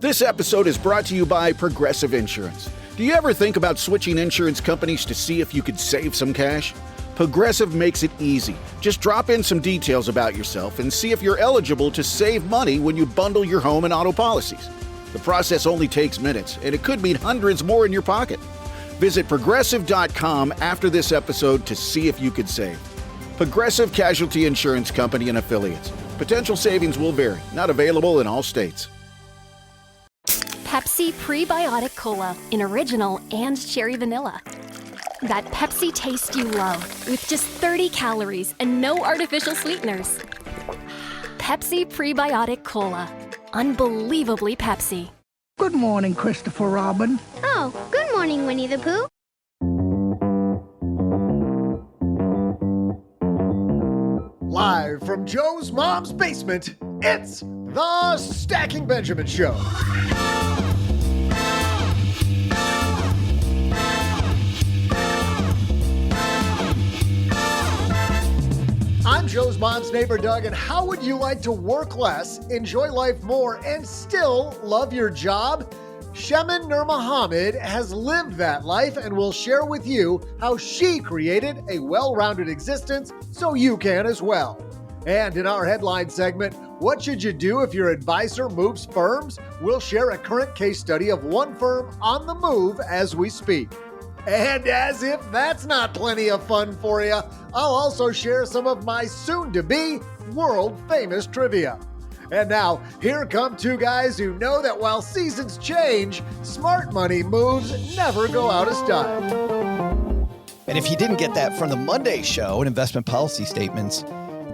This episode is brought to you by Progressive Insurance. Do you ever think about switching insurance companies to see if you could save some cash? Progressive makes it easy. Just drop in some details about yourself and see if you're eligible to save money when you bundle your home and auto policies. The process only takes minutes, and it could mean hundreds more in your pocket. Visit Progressive.com after this episode to see if you could save. Progressive Casualty Insurance Company and Affiliates. Potential savings will vary. Not available in all states. Pepsi Prebiotic Cola in original and cherry vanilla. That Pepsi taste you love with just 30 calories and no artificial sweeteners. Pepsi Prebiotic Cola. Unbelievably Pepsi. Good morning, Christopher Robin. Oh, good morning, Winnie the Pooh. Live from Joe's mom's basement, it's the Stacking Benjamin Show. I'm Joe's mom's neighbor, Doug, and how would you like to work less, enjoy life more, and still love your job? Shemin Nurmohamed has lived that life and will share with you how she created a well-rounded existence so you can as well. And in our headline segment, What Should You Do If Your Advisor Moves Firms? We'll share a current case study of one firm on the move as we speak. And as if that's not plenty of fun for you, I'll also share some of my soon-to-be world-famous trivia. And now, here come two guys who know that while seasons change, smart money moves never go out of style. And if you didn't get that from the Monday show and investment policy statements,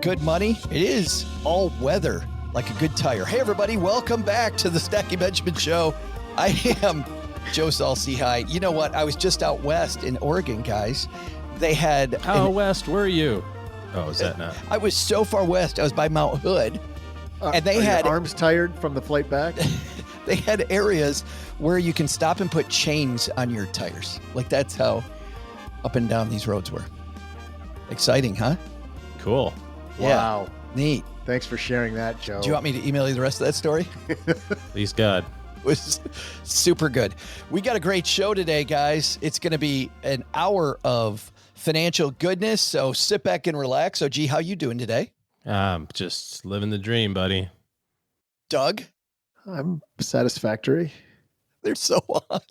good money, it is all weather like a good tire. Hey, everybody, welcome back to the Stacking Benjamin Show. I am Joe Saul-Sehy. You know what? I was just out west in Oregon, guys. They had... How west were you? Oh, is that not? I was so far west. I was by Mount Hood. And they had... Your arms tired from the flight back? They had areas where you can stop and put chains on your tires. Like, that's how up and down these roads were. Exciting, huh? Cool. Yeah. Wow. Neat. Thanks for sharing that, Joe. Do you want me to email you the rest of that story? Please, God. Was super good. We got a great show today, guys. It's going to be an hour of financial goodness, so sit back and relax. So, G, how you doing today? Just living the dream, buddy. Doug? I'm satisfactory. They're so on.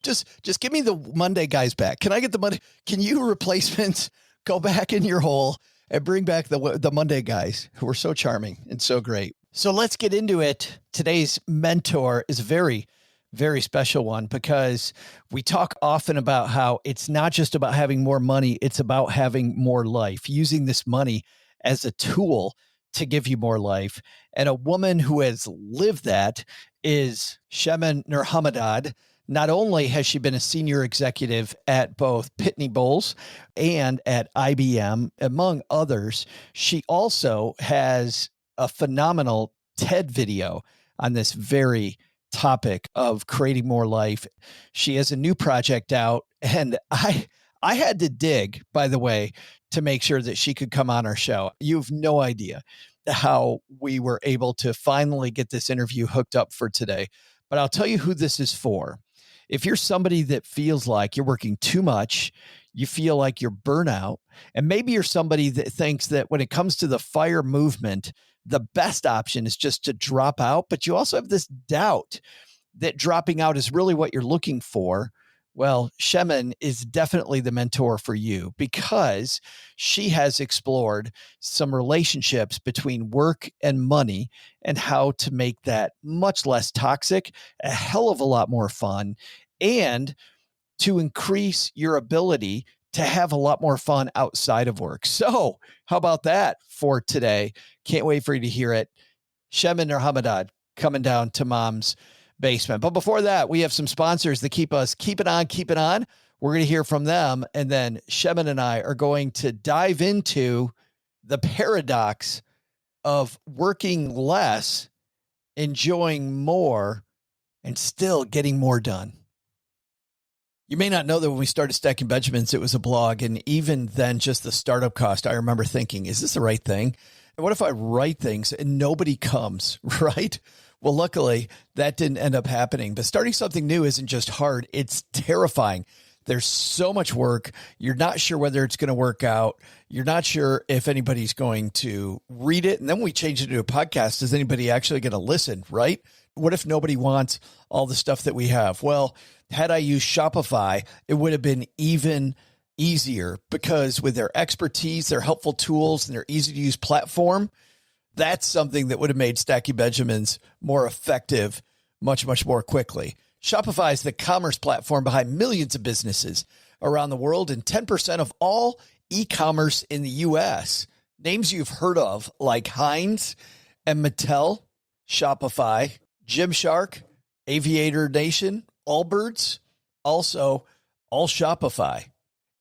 Just give me the Monday guys back. Can I get the Monday? Can you replacements go back in your hole and bring back the Monday guys who were so charming and so great? So let's get into it. Today's mentor is a very, very special one because we talk often about how it's not just about having more money, it's about having more life, using this money as a tool to give you more life. And a woman who has lived that is Shemin Nurmohamed. Not only has she been a senior executive at both Pitney Bowes and at IBM, among others, she also has a phenomenal TED video on this very topic of creating more life. She has a new project out, and I had to dig, by the way, to make sure that she could come on our show. You have no idea how we were able to finally get this interview hooked up for today. But I'll tell you who this is for. If you're somebody that feels like you're working too much, you feel like you're burnout, and maybe you're somebody that thinks that when it comes to the FIRE movement, the best option is just to drop out, but you also have this doubt that dropping out is really what you're looking for. Well, Shemin is definitely the mentor for you because she has explored some relationships between work and money and how to make that much less toxic, a hell of a lot more fun, and to increase your ability to have a lot more fun outside of work. So how about that for today? Can't wait for you to hear it. Shemin Nurmohamed coming down to Mom's basement. But before that, we have some sponsors that keep us keeping on. We're going to hear from them. And then Shemin and I are going to dive into the paradox of working less, enjoying more, and still getting more done. You may not know that when we started Stacking Benjamins, it was a blog. And even then, just the startup cost, I remember thinking, is this the right thing? And what if I write things and nobody comes, right? Well, luckily that didn't end up happening, but starting something new isn't just hard. It's terrifying. There's so much work. You're not sure whether it's going to work out. You're not sure if anybody's going to read it. And then we change it to a podcast. Is anybody actually going to listen, right? What if nobody wants all the stuff that we have? Well, had I used Shopify, it would have been even easier, because with their expertise, their helpful tools, and their easy to use platform, that's something that would have made Stacking Benjamins more effective much, much more quickly. Shopify is the commerce platform behind millions of businesses around the world and 10% of all e-commerce in the U.S. Names you've heard of like Heinz and Mattel, Shopify, Gymshark, Aviator Nation, Allbirds, also all Shopify.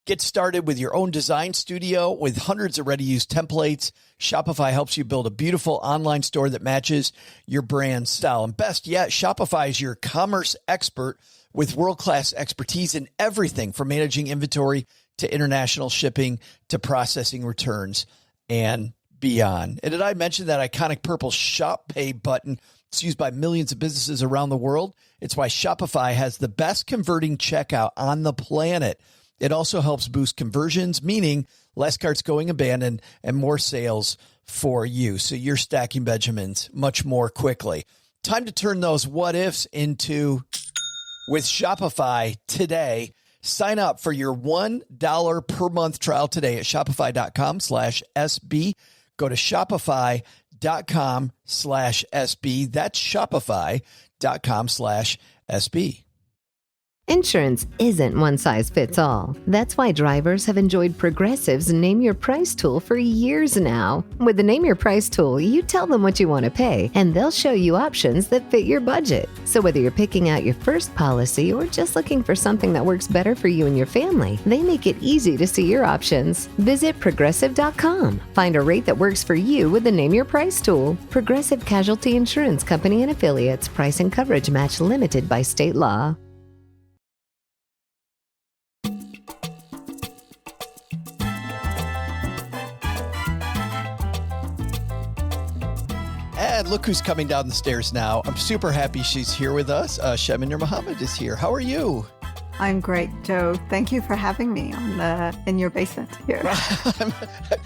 Get started with your own design studio with hundreds of ready-to-use templates. Shopify helps you build a beautiful online store that matches your brand style. And best yet, Shopify is your commerce expert with world-class expertise in everything from managing inventory to international shipping to processing returns and beyond. And did I mention that iconic purple Shop Pay button? It's used by millions of businesses around the world. It's why Shopify has the best converting checkout on the planet. It also helps boost conversions, meaning less carts going abandoned and more sales for you. So you're stacking Benjamins much more quickly. Time to turn those what ifs into with Shopify today. Sign up for your $1 per month trial today at shopify.com/SB. Go to shopify.com/SB. That's shopify.com/SB. Insurance isn't one size fits all. That's why drivers have enjoyed Progressive's Name Your Price tool for years now. With the Name Your Price tool, you tell them what you want to pay, and they'll show you options that fit your budget. So whether you're picking out your first policy or just looking for something that works better for you and your family, they make it easy to see your options. Visit Progressive.com. Find a rate that works for you with the Name Your Price tool. Progressive Casualty Insurance Company and Affiliates. Price and coverage match limited by state law. And look who's coming down the stairs now. I'm super happy she's here with us. Shemin Nurmohamed is here. How are you? I'm great, Joe. Thank you for having me in your basement here.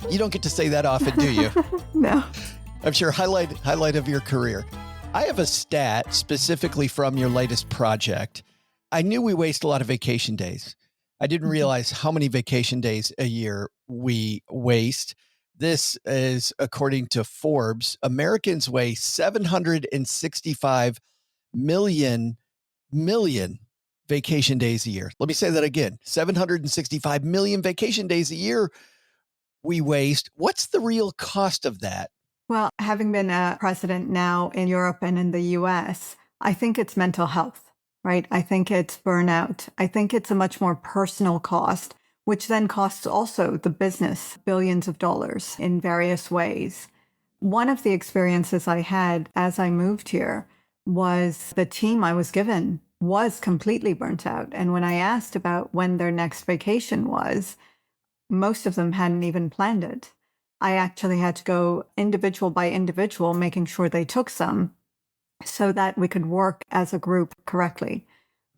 You don't get to say that often, do you? No. I'm sure highlight of your career. I have a stat specifically from your latest project. I knew we waste a lot of vacation days. I didn't realize how many vacation days a year we waste. This is according to Forbes. Americans waste 765 million vacation days a year. Let me say that again. 765 million vacation days a year we waste. What's the real cost of that? Well, having been a president now in Europe and in the US, I think it's mental health, right? I think it's burnout. I think it's a much more personal cost, which then costs also the business billions of dollars in various ways. One of the experiences I had as I moved here was the team I was given was completely burnt out. And when I asked about when their next vacation was, most of them hadn't even planned it. I actually had to go individual by individual, making sure they took some so that we could work as a group correctly.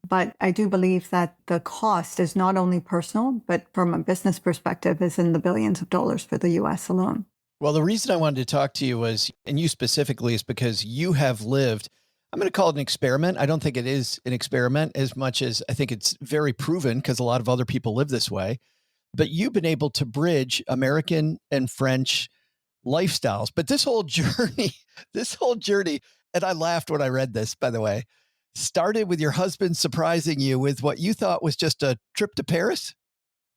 But I do believe that the cost is not only personal, but from a business perspective is in the billions of dollars for the US alone. Well, the reason I wanted to talk to you was, and you specifically, is because you have lived, I'm going to call it an experiment. I don't think it is an experiment as much as I think it's very proven because a lot of other people live this way. But you've been able to bridge American and French lifestyles. But this whole journey, and I laughed when I read this, by the way, started with your husband surprising you with what you thought was just a trip to Paris?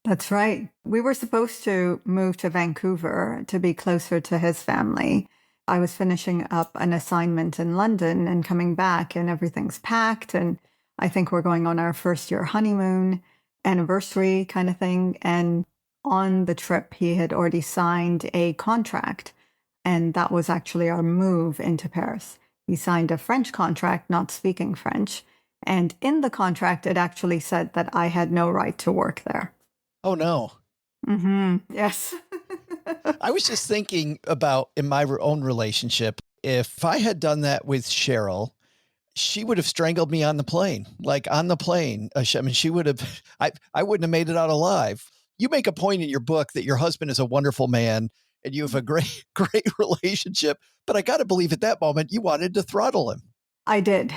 That's right. We were supposed to move to Vancouver to be closer to his family. I was finishing up an assignment in London and coming back, and everything's packed. And I think we're going on our first year honeymoon, anniversary kind of thing. And on the trip, he had already signed a contract. And that was actually our move into Paris. He signed a French contract, not speaking French. And in the contract, it actually said that I had no right to work there. Oh, no. Mm-hmm. Yes. I was just thinking about in my own relationship, if I had done that with Cheryl, she would have strangled me on the plane, like on the plane. I mean, she would have, I wouldn't have made it out alive. You make a point in your book that your husband is a wonderful man and you have a great, great relationship. But I got to believe at that moment you wanted to throttle him. I did.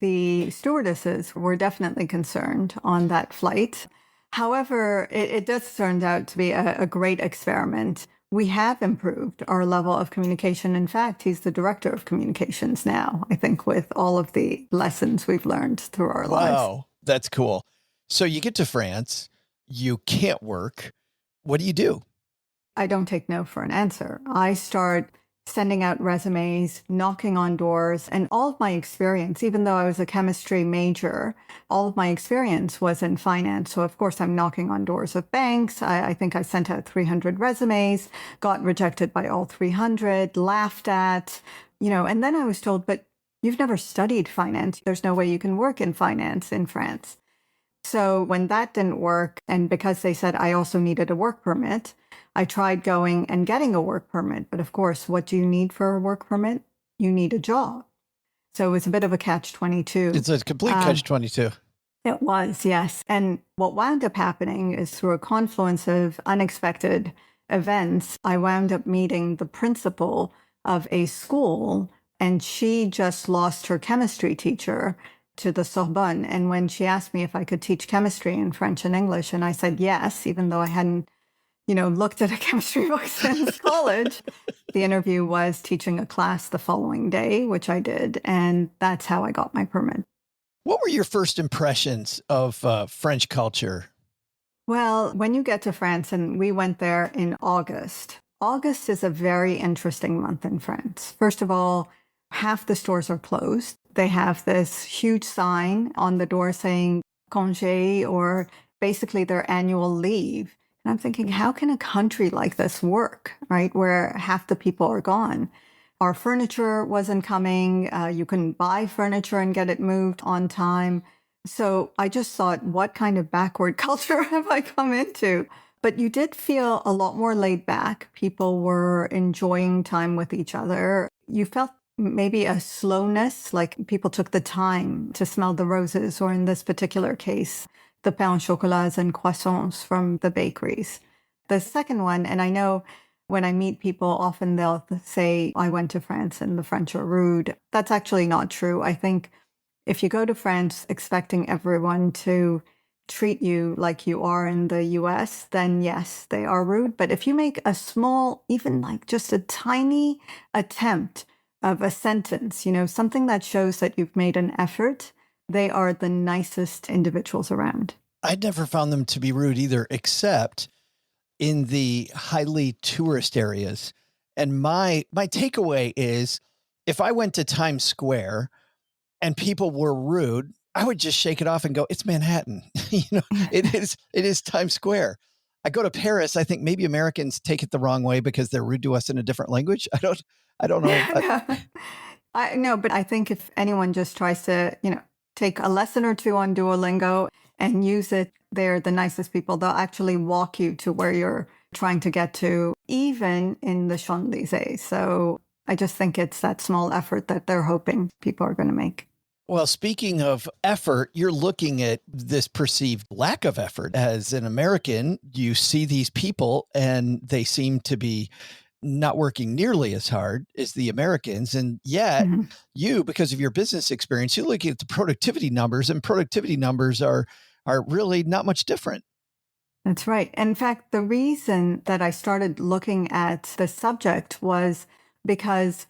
The stewardesses were definitely concerned on that flight. However, it does turn out to be a great experiment. We have improved our level of communication. In fact, he's the director of communications now, I think, with all of the lessons we've learned through our lives. Wow, that's cool. So you get to France, you can't work. What do you do? I don't take no for an answer. I start sending out resumes, knocking on doors, and all of my experience, even though I was a chemistry major, all of my experience was in finance. So of course I'm knocking on doors of banks. I think I sent out 300 resumes, got rejected by all 300, laughed at, and then I was told, but you've never studied finance. There's no way you can work in finance in France. So when that didn't work, and because they said I also needed a work permit, I tried going and getting a work permit. But of course, what do you need for a work permit? You need a job. So it was a bit of a catch-22. It's a complete catch-22. It was, yes. And what wound up happening is through a confluence of unexpected events, I wound up meeting the principal of a school, and she just lost her chemistry teacher to the Sorbonne. And when she asked me if I could teach chemistry in French and English, and I said yes, even though I hadn't, looked at a chemistry book since college, the interview was teaching a class the following day, which I did. And that's how I got my permit. What were your first impressions of French culture? Well, when you get to France, and we went there in August, August is a very interesting month in France. First of all, half the stores are closed. They have this huge sign on the door saying congé, or basically their annual leave. And I'm thinking, how can a country like this work, right? Where half the people are gone. Our furniture wasn't coming. You couldn't buy furniture and get it moved on time. So I just thought, what kind of backward culture have I come into? But you did feel a lot more laid back. People were enjoying time with each other. You felt maybe a slowness, like people took the time to smell the roses, or in this particular case, the pain au chocolats and croissants from the bakeries. The second one, and I know when I meet people, often they'll say, I went to France and the French are rude. That's actually not true. I think if you go to France expecting everyone to treat you like you are in the US, then yes, they are rude. But if you make a small, even like just a tiny attempt of a sentence, something that shows that you've made an effort, they are the nicest individuals around. I'd never found them to be rude either, except in the highly tourist areas. And my takeaway is, if I went to Times Square and people were rude, I would just shake it off and go, it's Manhattan. It is Times Square. I go to Paris, I think maybe Americans take it the wrong way because they're rude to us in a different language. I don't know. No, but I think if anyone just tries to, take a lesson or two on Duolingo and use it, they're the nicest people. They'll actually walk you to where you're trying to get to, even in the Champs-Élysées. So I just think it's that small effort that they're hoping people are going to make. Well, speaking of effort, you're looking at this perceived lack of effort. As an American, you see these people and they seem to be not working nearly as hard as the Americans. And yet you, because of your business experience, you're looking at the productivity numbers, and productivity numbers are really not much different. That's right. In fact, the reason that I started looking at the subject was because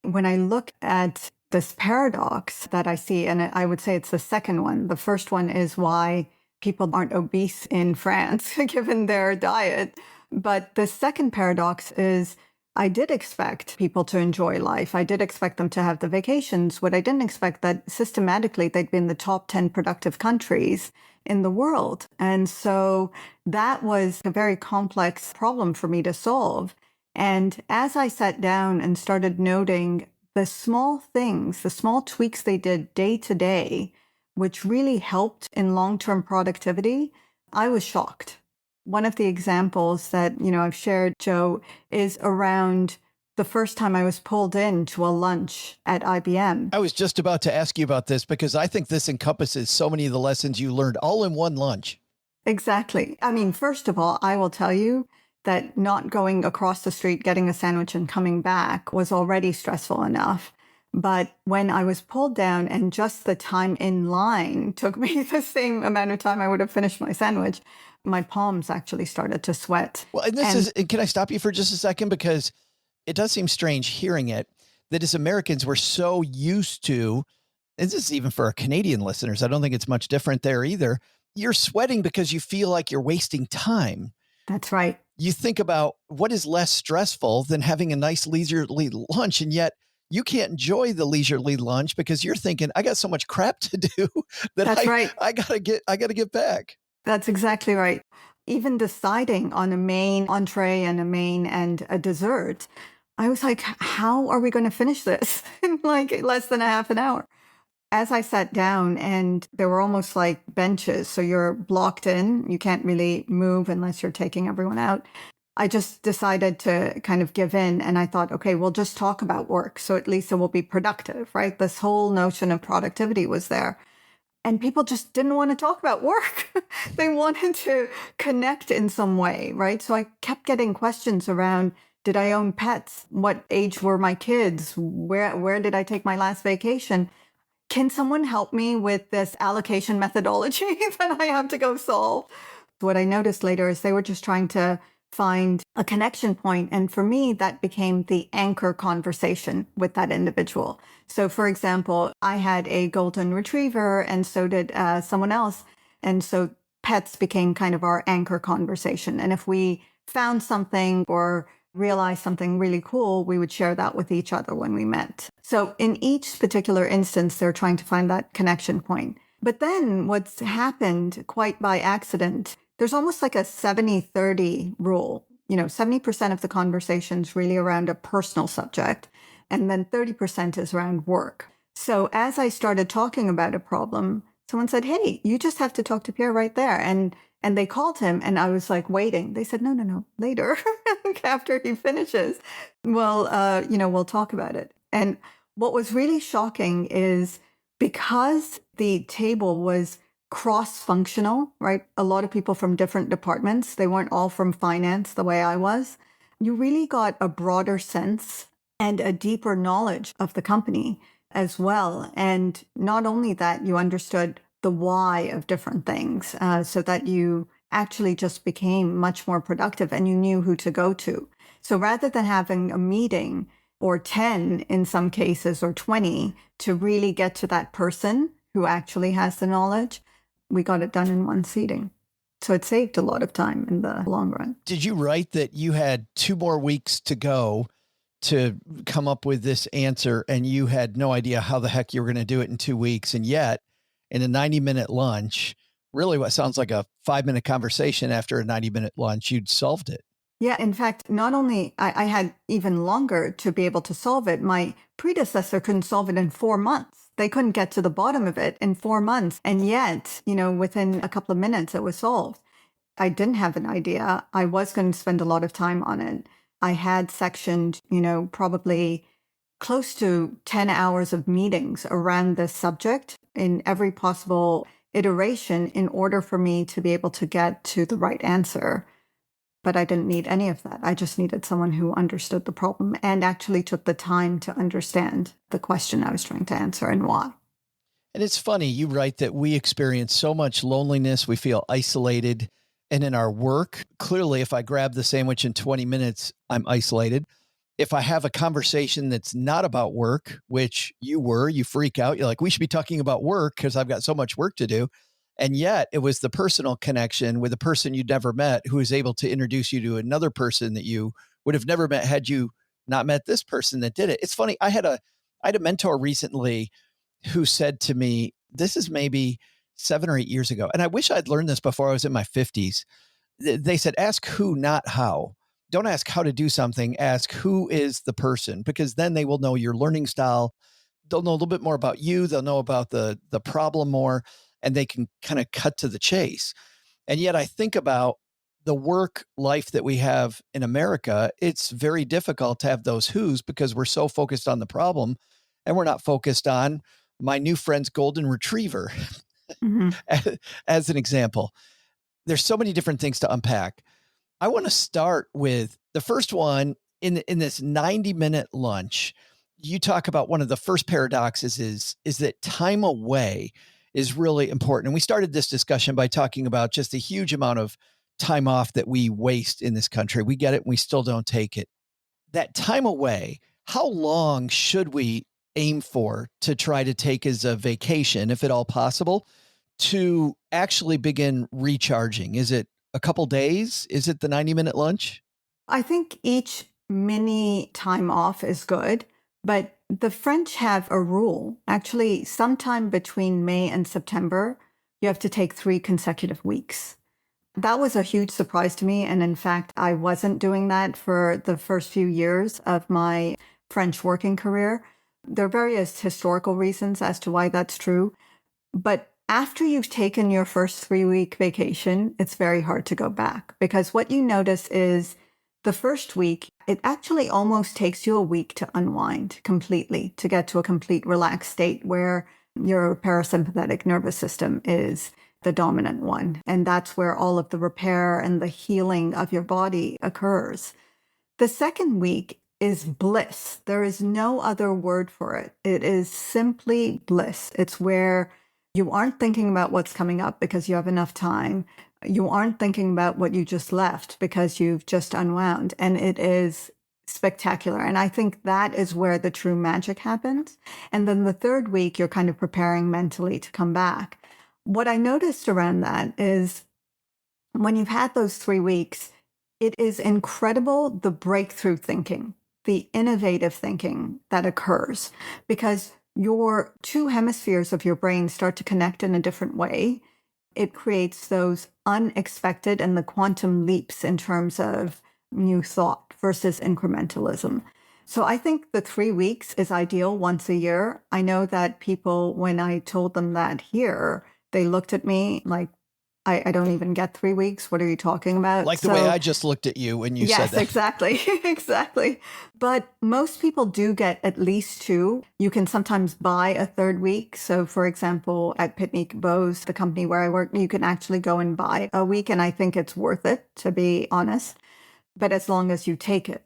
when I look at this paradox that I see, and I would say it's the second one. The first one is why people aren't obese in France, given their diet. But the second paradox is I did expect people to enjoy life. I did expect them to have the vacations. What I didn't expect that systematically they'd be in the top 10 productive countries in the world. And so that was a very complex problem for me to solve. And as I sat down and started noting the small things, the small tweaks they did day to day, which really helped in long-term productivity, I was shocked. One of the examples that, I've shared, Joe, is around the first time I was pulled into a lunch at IBM. I was just about to ask you about this because I think this encompasses so many of the lessons you learned all in one lunch. Exactly. I mean, first of all, I will tell you that not going across the street, getting a sandwich and coming back was already stressful enough. But when I was pulled down and just the time in line took me the same amount of time I would have finished my sandwich, my palms actually started to sweat. Well, and can I stop you for just a second? Because it does seem strange hearing it, that as Americans, we're so used to, and this is even for our Canadian listeners, I don't think it's much different there either. You're sweating because you feel like you're wasting time. That's right. You think about what is less stressful than having a nice leisurely lunch, and yet you can't enjoy the leisurely lunch because you're thinking, I got so much crap to do that I gotta get back. That's exactly right. Even deciding on a main entree and a main and a dessert, I was like, how are we going to finish this in like less than a half an hour? As I sat down, and there were almost like benches, so you're blocked in, you can't really move unless you're taking everyone out. I just decided to kind of give in, and I thought, okay, we'll just talk about work, so at least it will be productive, right? This whole notion of productivity was there. And people just didn't want to talk about work. They wanted to connect in some way, right? So I kept getting questions around, did I own pets? What age were my kids? Where did I take my last vacation? Can someone help me with this allocation methodology that I have to go solve? What I noticed later is they were just trying to find a connection point. And for me, that became the anchor conversation with that individual. So for example, I had a golden retriever and so did someone else. And so pets became kind of our anchor conversation. And if we found something or realized something really cool, we would share that with each other when we met. So in each particular instance, they're trying to find that connection point. But then what's happened quite by accident, there's almost like a 70-30 rule. 70% of the conversation's really around a personal subject, and then 30% is around work. So as I started talking about a problem, someone said, hey, you just have to talk to Pierre right there. And they called him, and I was like waiting. They said, no, later, after he finishes, we'll talk about it. And what was really shocking is because the table was cross-functional, right? A lot of people from different departments. They weren't all from finance the way I was. You really got a broader sense and a deeper knowledge of the company as well. And not only that, you understood the why of different things so that you actually just became much more productive and you knew who to go to. So rather than having a meeting or 10 in some cases or 20 to really get to that person who actually has the knowledge, we got it done in one seating. So it saved a lot of time in the long run. Did you write that you had 2 more weeks to go to come up with this answer and you had no idea how the heck you were going to do it in 2 weeks? And yet in a 90-minute lunch, really what sounds like a 5-minute conversation after a 90-minute lunch, you'd solved it. Yeah, in fact, not only I had even longer to be able to solve it, my predecessor couldn't solve it in 4 months. They couldn't get to the bottom of it in 4 months. And yet, within a couple of minutes, it was solved. I didn't have an idea. I was going to spend a lot of time on it. I had sectioned, probably close to 10 hours of meetings around this subject in every possible iteration in order for me to be able to get to the right answer. But I didn't need any of that. I just needed someone who understood the problem and actually took the time to understand the question I was trying to answer and why. And it's funny, you write that we experience so much loneliness, we feel isolated. And in our work, clearly, if I grab the sandwich in 20 minutes, I'm isolated. If I have a conversation that's not about work, which you freak out. You're like, we should be talking about work because I've got so much work to do. And yet it was the personal connection with a person you'd never met who was able to introduce you to another person that you would have never met had you not met this person that did it. It's funny. I had a mentor recently who said to me, this is maybe 7 or 8 years ago. And I wish I'd learned this before I was in my 50s. They said, ask who, not how. Don't ask how to do something. Ask who is the person, because then they will know your learning style. They'll know a little bit more about you. They'll know about the problem more, and they can kind of cut to the chase. And yet I think about the work life that we have in America, it's very difficult to have those who's because we're so focused on the problem and we're not focused on my new friend's golden retriever Mhm. as an example. There's so many different things to unpack. I want to start with the first one in this 90-minute lunch. You talk about one of the first paradoxes is that time away is really important. And we started this discussion by talking about just the huge amount of time off that we waste in this country. We get it, and we still don't take it. That time away, how long should we aim for to try to take as a vacation, if at all possible, to actually begin recharging? Is it a couple days? Is it the 90-minute lunch? I think each mini time off is good, but the French have a rule. Actually, sometime between May and September, you have to take 3 consecutive weeks. That was a huge surprise to me. And in fact, I wasn't doing that for the first few years of my French working career. There are various historical reasons as to why that's true. But after you've taken your first 3-week vacation, it's very hard to go back because what you notice is the first week, it actually almost takes you a week to unwind completely, to get to a complete relaxed state where your parasympathetic nervous system is the dominant one. And that's where all of the repair and the healing of your body occurs. The second week is bliss. There is no other word for it. It is simply bliss. It's where you aren't thinking about what's coming up because you have enough time. You aren't thinking about what you just left because you've just unwound. And it is spectacular. And I think that is where the true magic happens. And then the third week, you're kind of preparing mentally to come back. What I noticed around that is when you've had those 3 weeks, it is incredible the breakthrough thinking, the innovative thinking that occurs because your 2 hemispheres of your brain start to connect in a different way. It creates those unexpected and the quantum leaps in terms of new thought versus incrementalism. So I think the 3 weeks is ideal once a year. I know that people, when I told them that here, they looked at me like, I don't even get 3 weeks. What are you talking about? Like the way I just looked at you when you said that. Yes, exactly. Exactly. But most people do get at least 2. You can sometimes buy a third week. So for example, at Pitney Bowes, the company where I work, you can actually go and buy a week. And I think it's worth it, to be honest. But as long as you take it,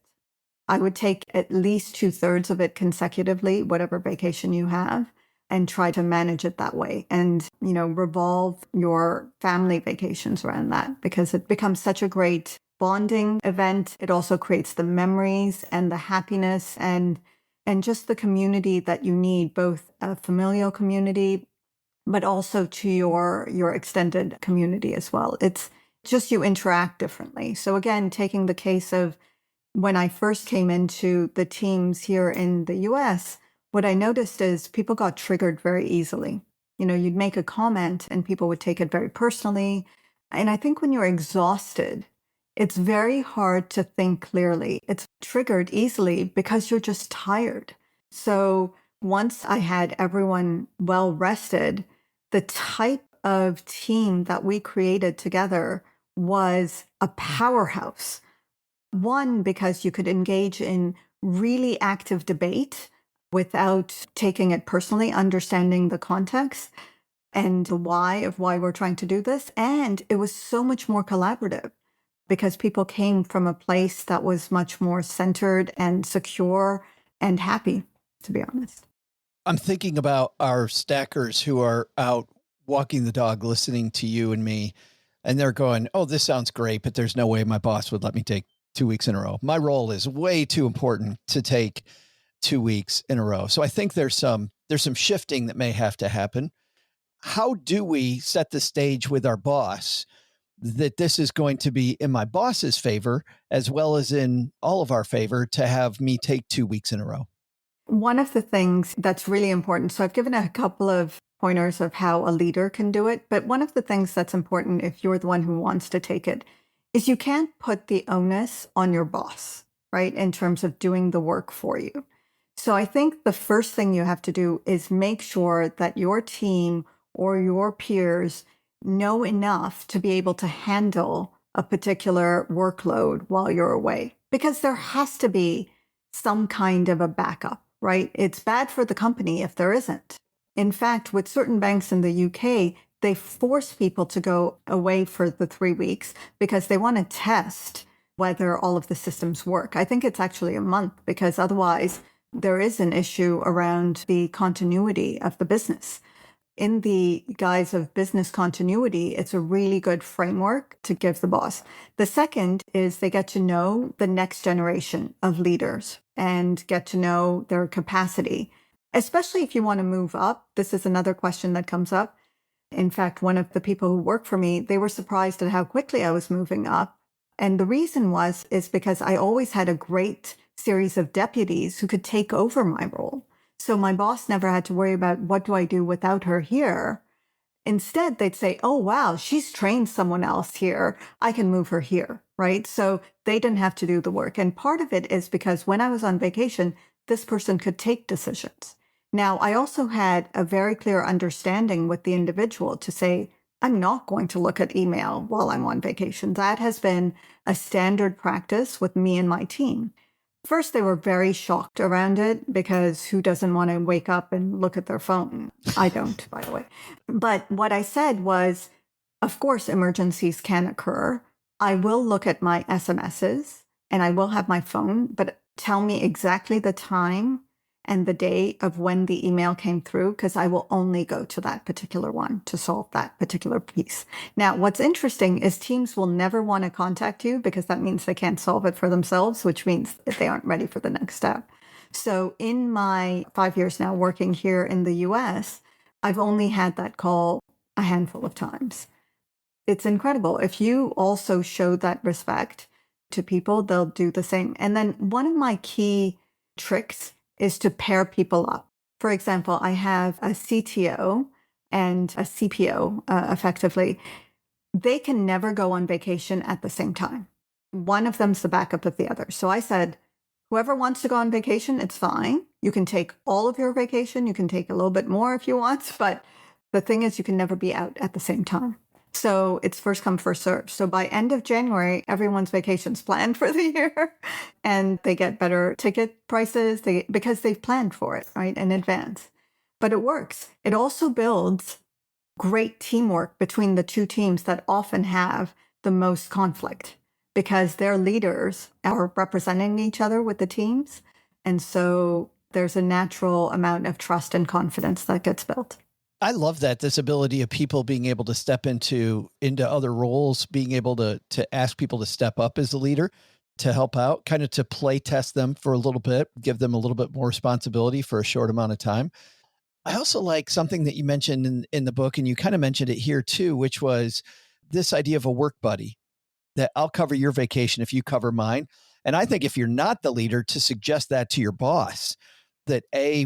I would take at least 2/3 of it consecutively, whatever vacation you have, and try to manage it that way and, revolve your family vacations around that because it becomes such a great bonding event. It also creates the memories and the happiness and just the community that you need, both a familial community, but also to your extended community as well. It's just you interact differently. So again, taking the case of when I first came into the teams here in the US, what I noticed is people got triggered very easily. You'd make a comment and people would take it very personally. And I think when you're exhausted, it's very hard to think clearly. It's triggered easily because you're just tired. So once I had everyone well rested, the type of team that we created together was a powerhouse. One, because you could engage in really active debate without taking it personally, understanding the context and the why of why we're trying to do this. And it was so much more collaborative because people came from a place that was much more centered and secure and happy, to be honest. I'm thinking about our stackers who are out walking the dog, listening to you and me, and they're going, oh, this sounds great, but there's no way my boss would let me take 2 weeks in a row. My role is way too important to take 2 weeks in a row. So I think there's some shifting that may have to happen. How do we set the stage with our boss that this is going to be in my boss's favor, as well as in all of our favor, to have me take 2 weeks in a row? One of the things that's really important, so I've given a couple of pointers of how a leader can do it, but one of the things that's important if you're the one who wants to take it is you can't put the onus on your boss, right, in terms of doing the work for you. So I think the first thing you have to do is make sure that your team or your peers know enough to be able to handle a particular workload while you're away, because there has to be some kind of a backup, right? It's bad for the company if there isn't. In fact, with certain banks in the UK, they force people to go away for the 3 weeks because they want to test whether all of the systems work. I think it's actually a month, because otherwise there is an issue around the continuity of the business. In the guise of business continuity, it's a really good framework to give the boss. The second is they get to know the next generation of leaders and get to know their capacity, especially if you want to move up. This is another question that comes up. In fact, one of the people who work for me, they were surprised at how quickly I was moving up. And the reason is because I always had a great series of deputies who could take over my role. So my boss never had to worry about what do I do without her here. Instead, they'd say, oh, wow, she's trained someone else here. I can move her here, right? So they didn't have to do the work. And part of it is because when I was on vacation, this person could take decisions. Now, I also had a very clear understanding with the individual to say, I'm not going to look at email while I'm on vacation. That has been a standard practice with me and my team. First, they were very shocked around it, because who doesn't want to wake up and look at their phone? I don't, by the way. But what I said was, of course, emergencies can occur. I will look at my SMSs and I will have my phone, but tell me exactly the time and the day of when the email came through, because I will only go to that particular one to solve that particular piece. Now, what's interesting is teams will never want to contact you, because that means they can't solve it for themselves, which means that they aren't ready for the next step. So in my 5 years now working here in the US, I've only had that call a handful of times. It's incredible. If you also show that respect to people, they'll do the same. And then one of my key tricks is to pair people up. For example, I have a CTO and a CPO, effectively. They can never go on vacation at the same time. One of them's the backup of the other. So I said, whoever wants to go on vacation, it's fine. You can take all of your vacation. You can take a little bit more if you want. But the thing is, you can never be out at the same time. So it's first come, first served. So by end of January, everyone's vacation's planned for the year, and they get better ticket prices because they've planned for it, right, in advance. But it works. It also builds great teamwork between the two teams that often have the most conflict, because their leaders are representing each other with the teams. And so there's a natural amount of trust and confidence that gets built. I love that, this ability of people being able to step into other roles, being able to ask people to step up as a leader, to help out, kind of to play test them for a little bit, give them a little bit more responsibility for a short amount of time. I also like something that you mentioned in the book, and you kind of mentioned it here too, which was this idea of a work buddy, that I'll cover your vacation if you cover mine. And I think if you're not the leader, to suggest that to your boss, that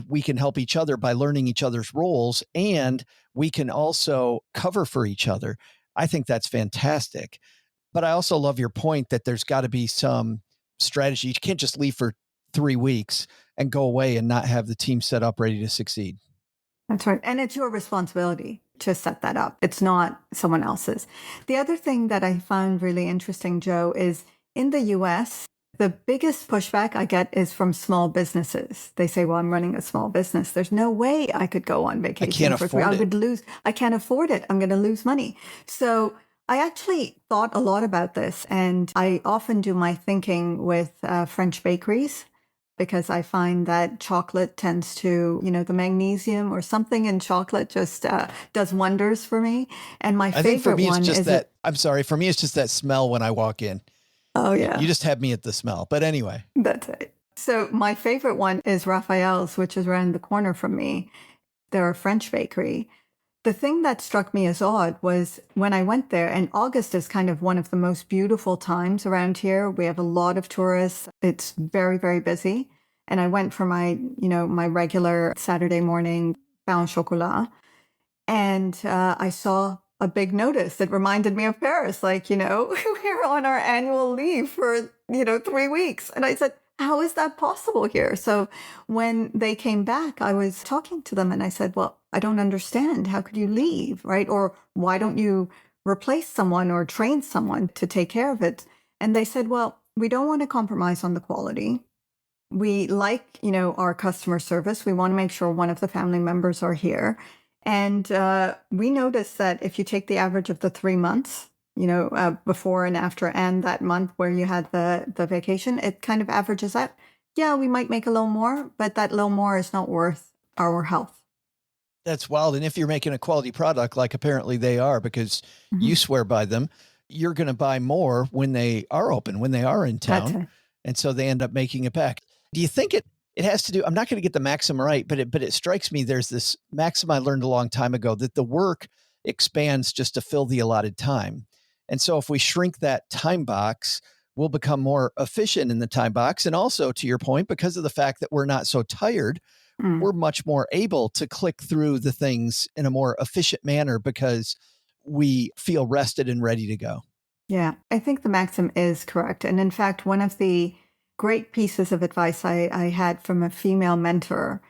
we can help each other by learning each other's roles, and we can also cover for each other. I think that's fantastic. But I also love your point that there's got to be some strategy. You can't just leave for 3 weeks and go away and not have the team set up ready to succeed. That's right. And it's your responsibility to set that up. It's not someone else's. The other thing that I found really interesting, Joe, is in the US, the biggest pushback I get is from small businesses. They say, well, I'm running a small business. There's no way I could go on vacation. I can't afford it. I can't afford it. I'm going to lose money. So I actually thought a lot about this, and I often do my thinking with French bakeries, because I find that chocolate tends to, the magnesium or something in chocolate just does wonders for me. And my favorite one is that. I'm sorry. For me, it's just that smell when I walk in. Oh, yeah. You just had me at the smell. But anyway. That's it. So my favorite one is Raphael's, which is around the corner from me. They're a French bakery. The thing that struck me as odd was when I went there, and August is kind of one of the most beautiful times around here. We have a lot of tourists. It's very, very busy. And I went for my regular Saturday morning pain au chocolat. And I saw a big notice that reminded me of Paris. Like, we're on our annual leave for, 3 weeks. And I said, how is that possible here? So when they came back, I was talking to them and I said, well, I don't understand. How could you leave, right? Or why don't you replace someone or train someone to take care of it. And they said, well, we don't want to compromise on the quality. We like, our customer service. We want to make sure one of the family members are here. And we noticed that if you take the average of the 3 months, before and after, and that month where you had the vacation, it kind of averages out. Yeah, we might make a little more, but that little more is not worth our health. That's wild. And if you're making a quality product, like apparently they are, because you swear by them, you're going to buy more when they are open, when they are in town. And so they end up making it back. Do you think it has to do, I'm not going to get the maxim right, but it strikes me there's this maxim I learned a long time ago that the work expands just to fill the allotted time. And so if we shrink that time box, we'll become more efficient in the time box. And also, to your point, because of the fact that we're not so tired, we're much more able to click through the things in a more efficient manner because we feel rested and ready to go. Yeah, I think the maxim is correct. And in fact, one of the great pieces of advice I had from a female mentor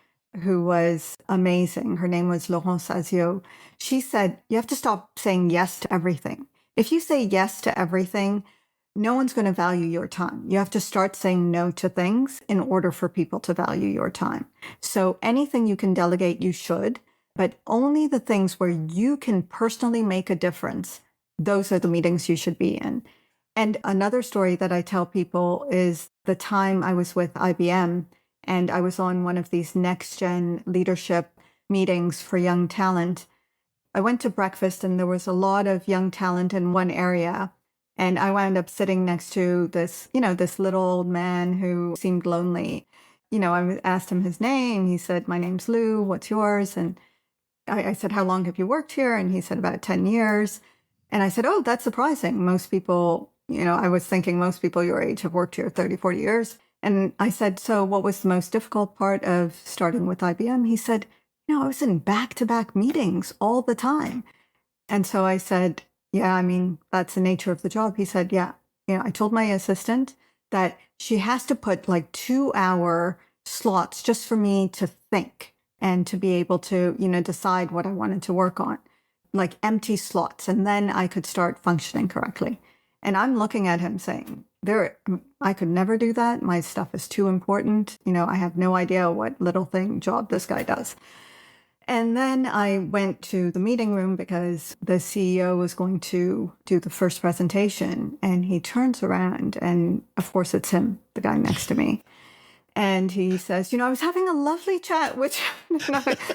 who was amazing, her name was Laurence Azio. She said, you have to stop saying yes to everything. If you say yes to everything, no one's going to value your time. You have to start saying no to things in order for people to value your time. So anything you can delegate, you should, but only the things where you can personally make a difference. Those are the meetings you should be in. And another story that I tell people is the time I was with IBM and I was on one of these next-gen leadership meetings for young talent. I went to breakfast and there was a lot of young talent in one area. And I wound up sitting next to this, this little old man who seemed lonely. I asked him his name. He said, my name's Lou. What's yours? And I said, how long have you worked here? And he said, about 10 years. And I said, oh, that's surprising. Most people, I was thinking most people your age have worked here 30, 40 years. And I said, so what was the most difficult part of starting with IBM? He said, I was in back-to-back meetings all the time. And so I said, yeah, that's the nature of the job. He said, yeah, I told my assistant that she has to put like 2-hour slots just for me to think and to be able to, decide what I wanted to work on, like empty slots. And then I could start functioning correctly. And I'm looking at him saying, I could never do that. My stuff is too important. I have no idea what little job this guy does. And then I went to the meeting room because the CEO was going to do the first presentation. And he turns around and, of course, it's him, the guy next to me. And he says, I was having a lovely chat with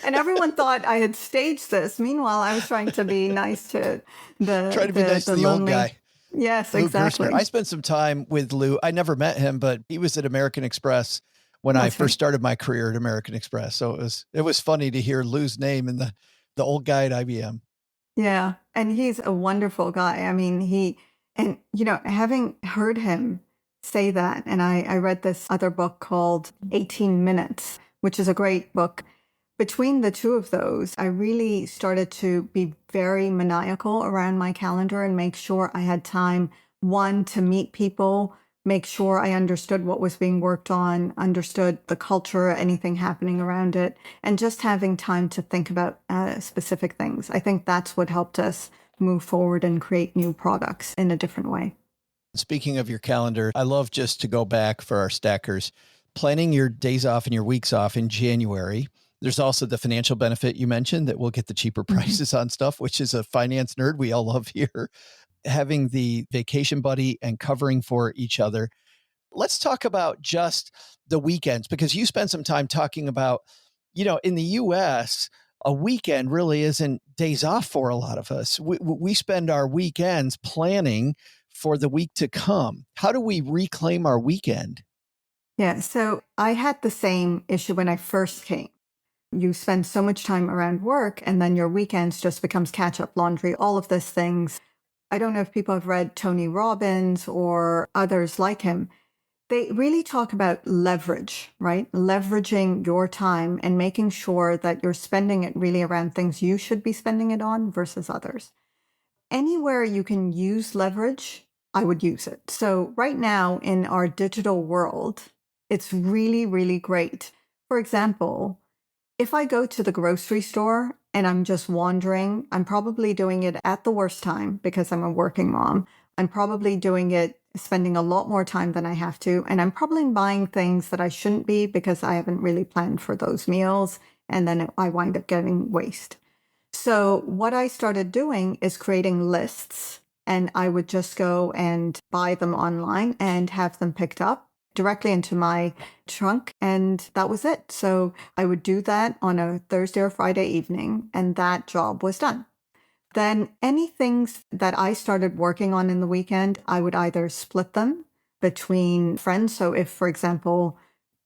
and everyone thought I had staged this. Meanwhile, I was trying to be nice to the old guy. Yes, Lou exactly. Gerstner. I spent some time with Lou. I never met him, but he was at American Express when I first started my career at American Express. So it was funny to hear Lou's name and the old guy at IBM. Yeah. And he's a wonderful guy. Having heard him say that, and I read this other book called 18 Minutes, which is a great book. Between the two of those, I really started to be very maniacal around my calendar and make sure I had time, one, to meet people, make sure I understood what was being worked on, understood the culture, anything happening around it, and just having time to think about specific things. I think that's what helped us move forward and create new products in a different way. Speaking of your calendar, I love just to go back for our stackers, planning your days off and your weeks off in January. There's also the financial benefit you mentioned that we'll get the cheaper prices on stuff, which is a finance nerd we all love here. Having the vacation buddy and covering for each other. Let's talk about just the weekends, because you spent some time talking about, in the US, a weekend really isn't days off for a lot of us. We spend our weekends planning for the week to come. How do we reclaim our weekend? Yeah, so I had the same issue when I first came. You spend so much time around work and then your weekends just becomes catch-up laundry, all of these things. I don't know if people have read Tony Robbins or others like him. They really talk about leverage, right? Leveraging your time and making sure that you're spending it really around things you should be spending it on versus others. Anywhere you can use leverage, I would use it. So right now in our digital world, it's really, really great. For example, if I go to the grocery store and I'm just wandering, I'm probably doing it at the worst time because I'm a working mom. I'm probably doing it, spending a lot more time than I have to. And I'm probably buying things that I shouldn't be because I haven't really planned for those meals. And then I wind up getting waste. So what I started doing is creating lists, and I would just go and buy them online and have them picked up directly into my trunk. And that was it. So I would do that on a Thursday or Friday evening, and that job was done. Then any things that I started working on in the weekend, I would either split them between friends. So if, for example,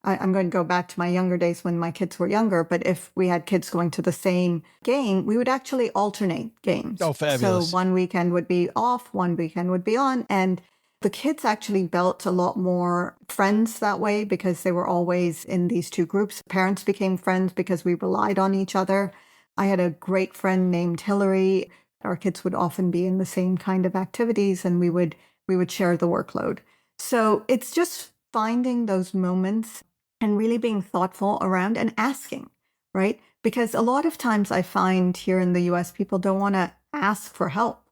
I'm going to go back to my younger days when my kids were younger, but if we had kids going to the same game, we would actually alternate games. Oh, fabulous. So one weekend would be off, one weekend would be on. And the kids actually built a lot more friends that way because they were always in these two groups. Parents became friends because we relied on each other. I had a great friend named Hillary. Our kids would often be in the same kind of activities, and we would share the workload. So it's just finding those moments and really being thoughtful around and asking, right? Because a lot of times I find here in the US, people don't want to ask for help.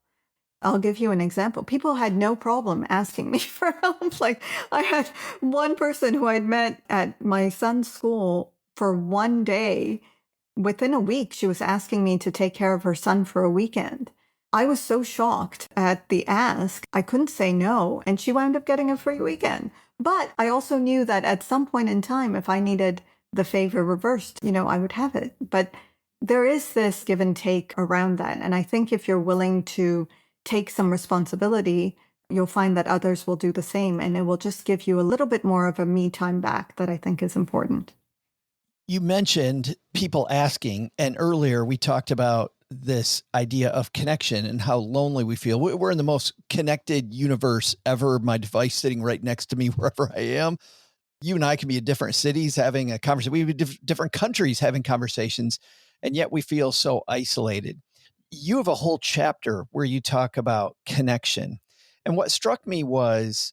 I'll give you an example. People had no problem asking me for help. Like I had one person who I'd met at my son's school for one day. Within a week, she was asking me to take care of her son for a weekend. I was so shocked at the ask, I couldn't say no, and she wound up getting a free weekend. But I also knew that at some point in time, if I needed the favor reversed, I would have it. But there is this give and take around that. And I think if you're willing to take some responsibility, you'll find that others will do the same, and it will just give you a little bit more of a me time back that I think is important. You mentioned people asking, and earlier we talked about this idea of connection and how lonely we feel. We're in the most connected universe ever. My device sitting right next to me wherever I am. You and I can be in different cities having a conversation. We be different countries having conversations, and yet we feel so isolated. You have a whole chapter where you talk about connection. And what struck me was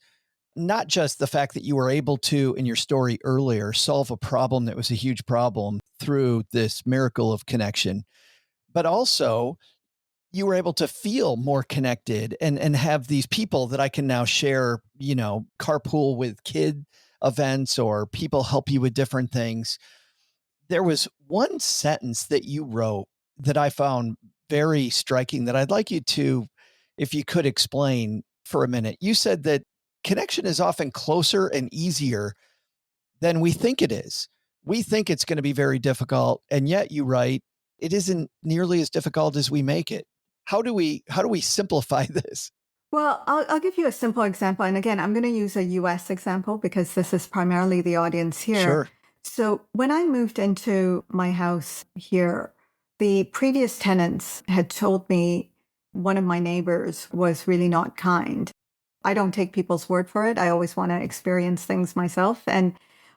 not just the fact that you were able to, in your story earlier, solve a problem that was a huge problem through this miracle of connection, but also you were able to feel more connected and have these people that I can now share, carpool with kid events, or people help you with different things. There was one sentence that you wrote that I found very striking that I'd like you to, if you could explain for a minute. You said that connection is often closer and easier than we think it is. We think it's going to be very difficult, and yet you write, it isn't nearly as difficult as we make it. How do we simplify this? Well, I'll give you a simple example. And again, I'm going to use a US example because this is primarily the audience here. Sure. So when I moved into my house here, the previous tenants had told me one of my neighbors was really not kind. I don't take people's word for it. I always want to experience things myself. And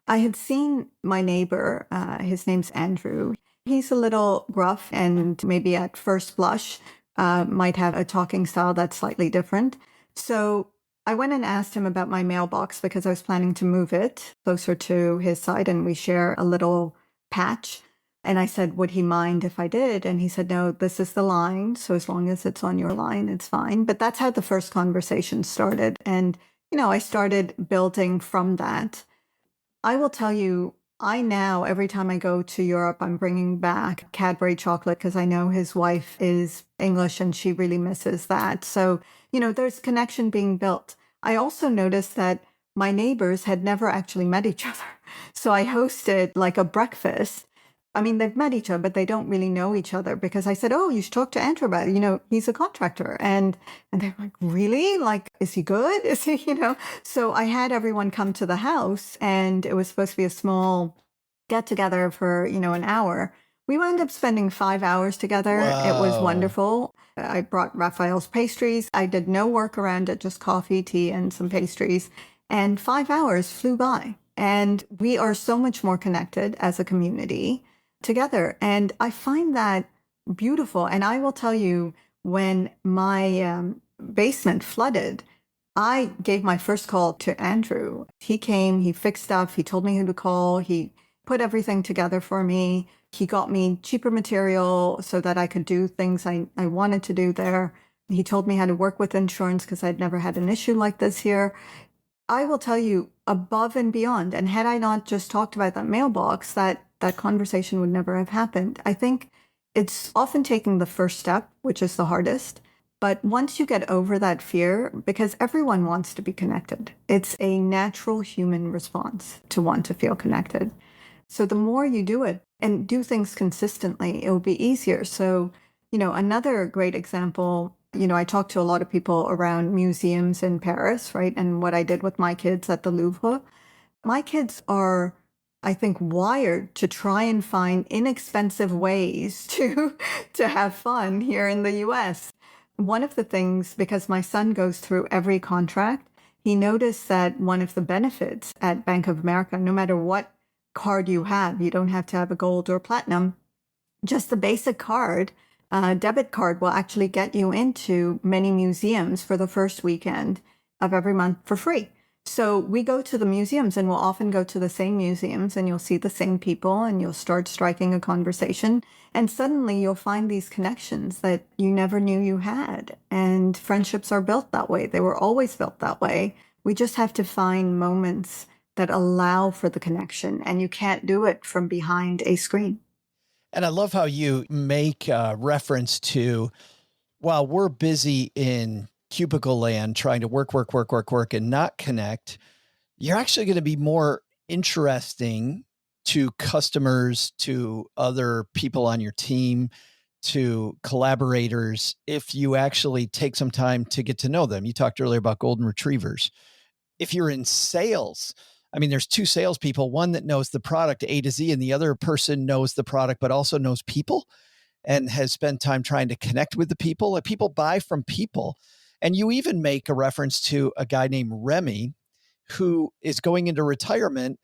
I had seen my neighbor, his name's Andrew. He's a little gruff and maybe at first blush might have a talking style that's slightly different. So I went and asked him about my mailbox because I was planning to move it closer to his side, and we share a little patch. And I said, would he mind if I did? And he said, no, this is the line. So as long as it's on your line, it's fine. But that's how the first conversation started. And, I started building from that. I will tell you, I now, every time I go to Europe, I'm bringing back Cadbury chocolate because I know his wife is English and she really misses that. So, there's connection being built. I also noticed that my neighbors had never actually met each other. So I hosted like a breakfast. I mean, they've met each other, but they don't really know each other because I said, oh, you should talk to Andrew about it. He's a contractor. And they're like, really? Like, is he good? Is he, So I had everyone come to the house, and it was supposed to be a small get together for, an hour. We wound up spending 5 hours together. Wow. It was wonderful. I brought Raphael's pastries. I did no work around it, just coffee, tea, and some pastries. And 5 hours flew by. And we are so much more connected as a community together. And I find that beautiful. And I will tell you, when my basement flooded, I gave my first call to Andrew. He came, he fixed stuff, he told me who to call, he put everything together for me. He got me cheaper material so that I could do things I wanted to do there. He told me how to work with insurance because I'd never had an issue like this here. I will tell you, above and beyond, and had I not just talked about that mailbox, that conversation would never have happened. I think it's often taking the first step, which is the hardest. But once you get over that fear, because everyone wants to be connected, it's a natural human response to want to feel connected. So the more you do it and do things consistently, it will be easier. So, another great example, I talk to a lot of people around museums in Paris, right? And what I did with my kids at the Louvre. My kids are, I think, wired to try and find inexpensive ways to have fun here in the US. One of the things, because my son goes through every contract, he noticed that one of the benefits at Bank of America, no matter what card you have, you don't have to have a gold or platinum, just the basic card, debit card will actually get you into many museums for the first weekend of every month for free. So we go to the museums and we'll often go to the same museums and you'll see the same people and you'll start striking a conversation. And suddenly you'll find these connections that you never knew you had. And friendships are built that way. They were always built that way. We just have to find moments that allow for the connection. And you can't do it from behind a screen. And I love how you make reference to, while we're busy in cubicle land trying to work, and not connect, you're actually going to be more interesting to customers, to other people on your team, to collaborators, if you actually take some time to get to know them. You talked earlier about golden retrievers. If you're in sales, I mean, there's two salespeople, one that knows the product A to Z, and the other person knows the product, but also knows people and has spent time trying to connect with the people. People buy from people. And you even make a reference to a guy named Remy, who is going into retirement,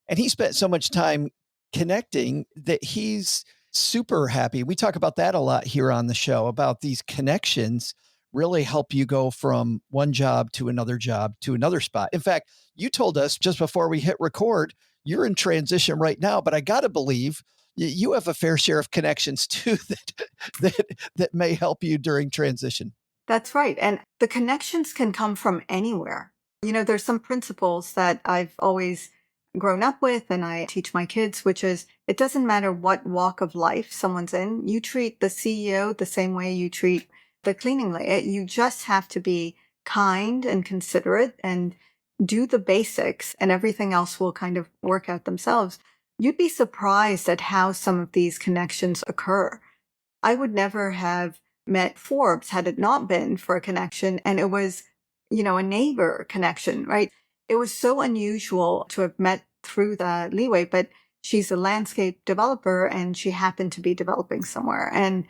and he spent so much time connecting that he's super happy. We talk about that a lot here on the show, about these connections really help you go from one job to another spot. In fact, you told us just before we hit record, you're in transition right now, but I got to believe you have a fair share of connections too that may help you during transition. That's right. And the connections can come from anywhere. There's some principles that I've always grown up with and I teach my kids, which is it doesn't matter what walk of life someone's in. You treat the CEO the same way you treat the cleaning lady. You just have to be kind and considerate and do the basics, and everything else will kind of work out themselves. You'd be surprised at how some of these connections occur. I would never have met Forbes had it not been for a connection, and it was, a neighbor connection, right? It was so unusual to have met through the leeway, but she's a landscape developer and she happened to be developing somewhere. And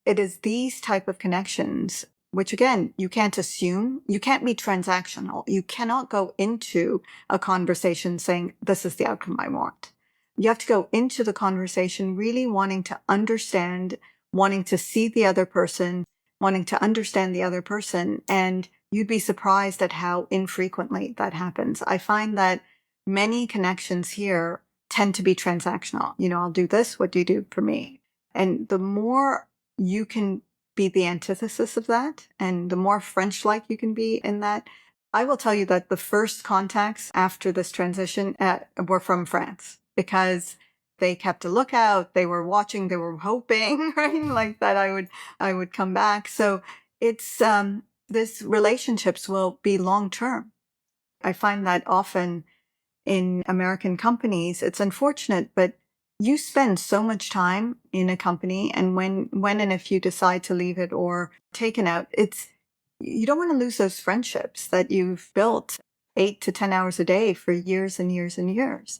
it is these type of connections, which again, you can't assume, you can't be transactional. You cannot go into a conversation saying, this is the outcome I want. You have to go into the conversation really wanting to understand, wanting to see the other person, wanting to understand the other person. And you'd be surprised at how infrequently that happens. I find that many connections here tend to be transactional. I'll do this. What do you do for me? And the more you can be the antithesis of that, and the more French-like you can be in that, I will tell you that the first contacts after this transition were from France, because they kept a lookout, they were watching, they were hoping, right? Like that I would come back. So it's, this relationships will be long-term. I find that often in American companies, it's unfortunate, but you spend so much time in a company, and when and if you decide to leave it or taken out, you don't want to lose those friendships that you've built 8 to 10 hours a day for years and years and years.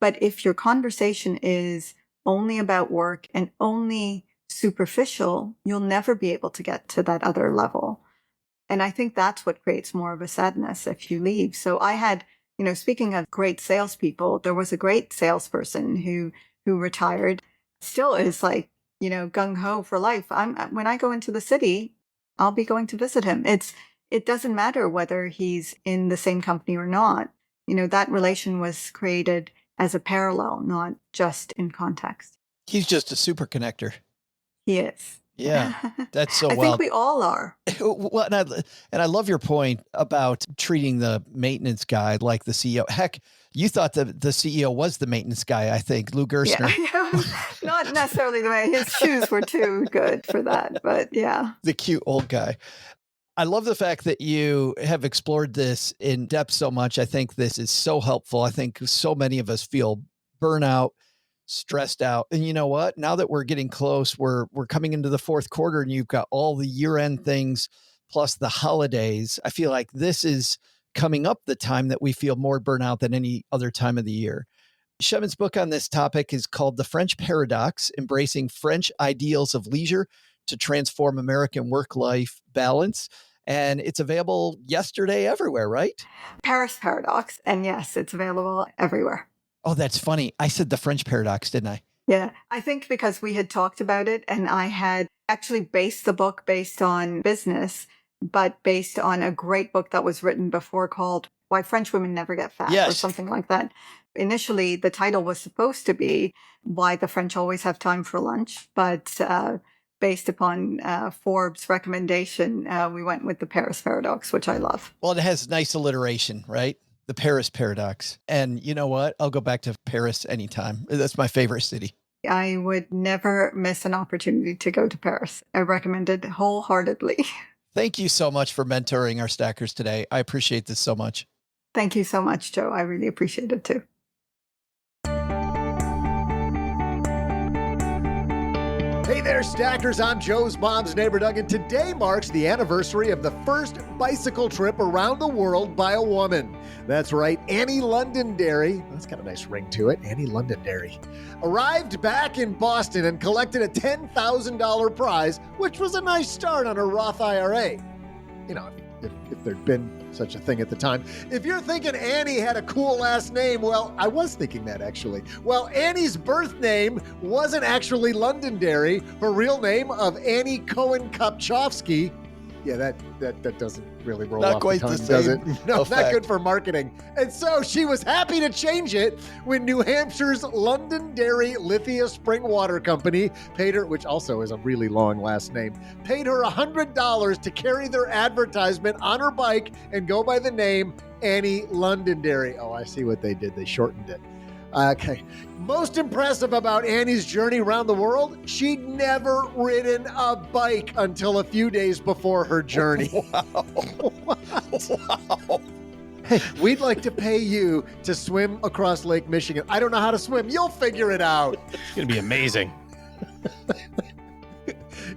But if your conversation is only about work and only superficial, you'll never be able to get to that other level. And I think that's what creates more of a sadness if you leave. So I had, speaking of great salespeople, there was a great salesperson who retired, still is like, gung ho for life. When I go into the city, I'll be going to visit him. It doesn't matter whether he's in the same company or not. That relation was created as a parallel, not just in context. He's just a super connector. He is. Yeah, that's so I think we all are. Well, and I love your point about treating the maintenance guy like the CEO. Heck, you thought that the CEO was the maintenance guy, I think, Lou Gerstner. Yeah. Not necessarily the way his shoes were too good for that, but yeah. The cute old guy. I love the fact that you have explored this in depth so much. I think this is so helpful. I think so many of us feel burnout, stressed out. And you know what? Now that we're getting close, we're coming into the fourth quarter and you've got all the year-end things plus the holidays. I feel like this is coming up the time that we feel more burnout than any other time of the year. Shemin's book on this topic is called The French Paradox: Embracing French Ideals of Leisure to Transform American Work-Life Balance. And it's available yesterday everywhere, right? Paris Paradox. And yes, it's available everywhere. Oh, that's funny. I said The French Paradox, didn't I? Yeah, I think because we had talked about it and I had actually based the book based on business, but based on a great book that was written before called Why French Women Never Get Fat or something like that. Initially, the title was supposed to be Why the French Always Have Time for Lunch, but based upon Forbes' recommendation, we went with the Paris Paradox, which I love. Well, it has nice alliteration, right? The Paris Paradox. And you know what? I'll go back to Paris anytime. That's my favorite city. I would never miss an opportunity to go to Paris. I recommend it wholeheartedly. Thank you so much for mentoring our stackers today. I appreciate this so much. Thank you so much, Joe. I really appreciate it too. Hey there, stackers. I'm Joe's mom's neighbor, Doug, and today marks the anniversary of the first bicycle trip around the world by a woman. That's right, Annie Londonderry. That's got a nice ring to it. Annie Londonderry arrived back in Boston and collected a $10,000 prize, which was a nice start on her Roth IRA. You know, if there'd been such a thing at the time. If you're thinking Annie had a cool last name, well, I was thinking that actually. Well, Annie's birth name wasn't actually Londonderry. Her real name of Annie Cohen Kopchowski. Yeah, that doesn't really roll off the tongue, does it? No, not good for marketing. And so she was happy to change it when New Hampshire's Londonderry Lithia Spring Water Company paid her, which also is a really long last name, paid her $100 to carry their advertisement on her bike and go by the name Annie Londonderry. Oh, I see what they did. They shortened it. Okay. Most impressive about Annie's journey around the world, she'd never ridden a bike until a few days before her journey. Wow. Wow. Hey, we'd like to pay you to swim across Lake Michigan. I don't know how to swim. You'll figure it out. It's going to be amazing.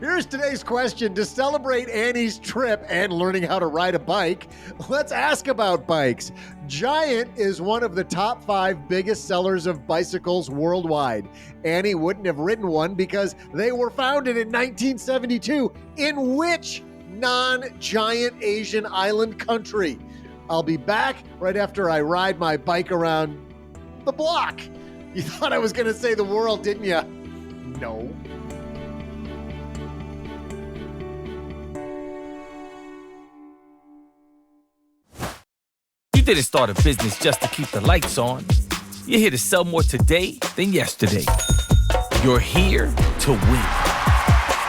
Here's today's question. To celebrate Annie's trip and learning how to ride a bike, let's ask about bikes. Giant is one of the top 5 biggest sellers of bicycles worldwide. Annie wouldn't have ridden one because they were founded in 1972. In which non-Giant Asian island country? I'll be back right after I ride my bike around the block. You thought I was going to say the world, didn't you? No. You didn't start a business just to keep the lights on. You're here to sell more today than yesterday. You're here to win.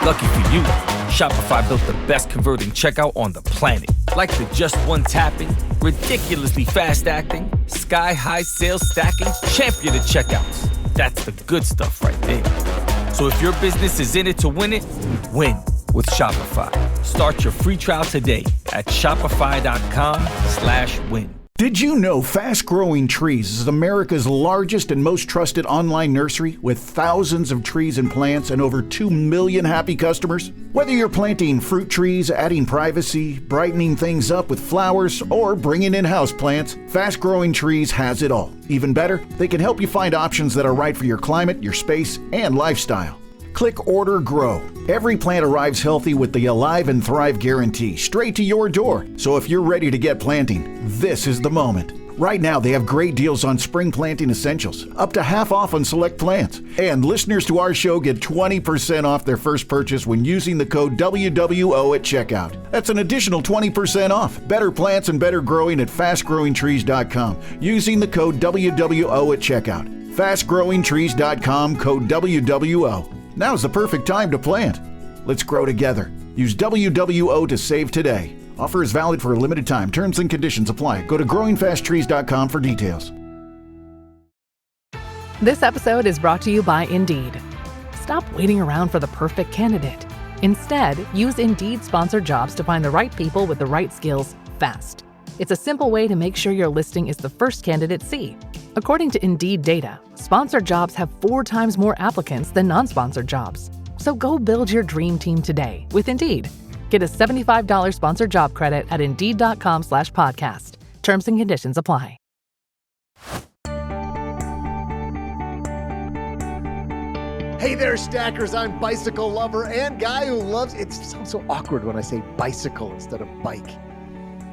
Lucky for you, Shopify built the best converting checkout on the planet. Like the just one tapping, ridiculously fast acting, sky-high sales stacking, champion of checkouts. That's the good stuff right there. So if your business is in it to win it, win with Shopify. Start your free trial today at shopify.com/win. Did you know Fast Growing Trees is America's largest and most trusted online nursery with thousands of trees and plants and over 2 million happy customers? Whether you're planting fruit trees, adding privacy, brightening things up with flowers, or bringing in houseplants, Fast Growing Trees has it all. Even better, they can help you find options that are right for your climate, your space, and lifestyle. Click Order Grow. Every plant arrives healthy with the Alive and Thrive guarantee straight to your door. So if you're ready to get planting, this is the moment. Right now, they have great deals on spring planting essentials, up to half off on select plants. And listeners to our show get 20% off their first purchase when using the code WWO at checkout. That's an additional 20% off. Better plants and better growing at fastgrowingtrees.com using the code WWO at checkout. FastGrowingTrees.com, code WWO. Now's the perfect time to plant. Let's grow together. Use WWO to save today. Offer is valid for a limited time. Terms and conditions apply. Go to growingfasttrees.com for details. This episode is brought to you by Indeed. Stop waiting around for the perfect candidate. Instead, use Indeed sponsored jobs to find the right people with the right skills fast. It's a simple way to make sure your listing is the first candidates see. According to Indeed data, sponsored jobs have 4 times more applicants than non-sponsored jobs. So go build your dream team today with Indeed. Get a $75 sponsored job credit at Indeed.com/podcast. Terms and conditions apply. Hey there, stackers. I'm bicycle lover and guy who loves... It sounds so awkward when I say bicycle instead of bike.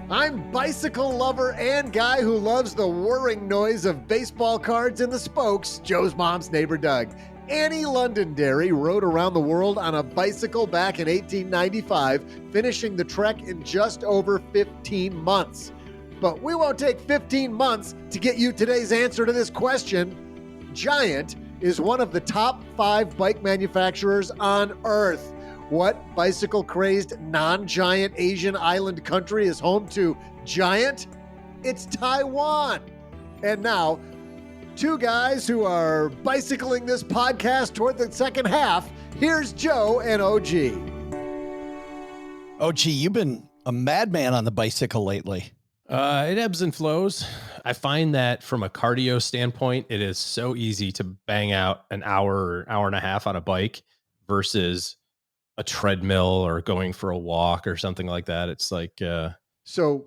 I'm bicycle lover and guy who loves the whirring noise of baseball cards in the spokes, Joe's mom's neighbor Doug. Annie Londonderry rode around the world on a bicycle back in 1895, finishing the trek in just over 15 months. But we won't take 15 months to get you today's answer to this question. Giant is one of the top 5 bike manufacturers on Earth. What bicycle-crazed, non-giant Asian island country is home to Giant? It's Taiwan. And now, 2 guys who are bicycling this podcast toward the second half. Here's Joe and OG. OG, you've been a madman on the bicycle lately. It ebbs and flows. I find that from a cardio standpoint, it is so easy to bang out an hour or hour and a half on a bike versus a treadmill or going for a walk or something like that. It's like, So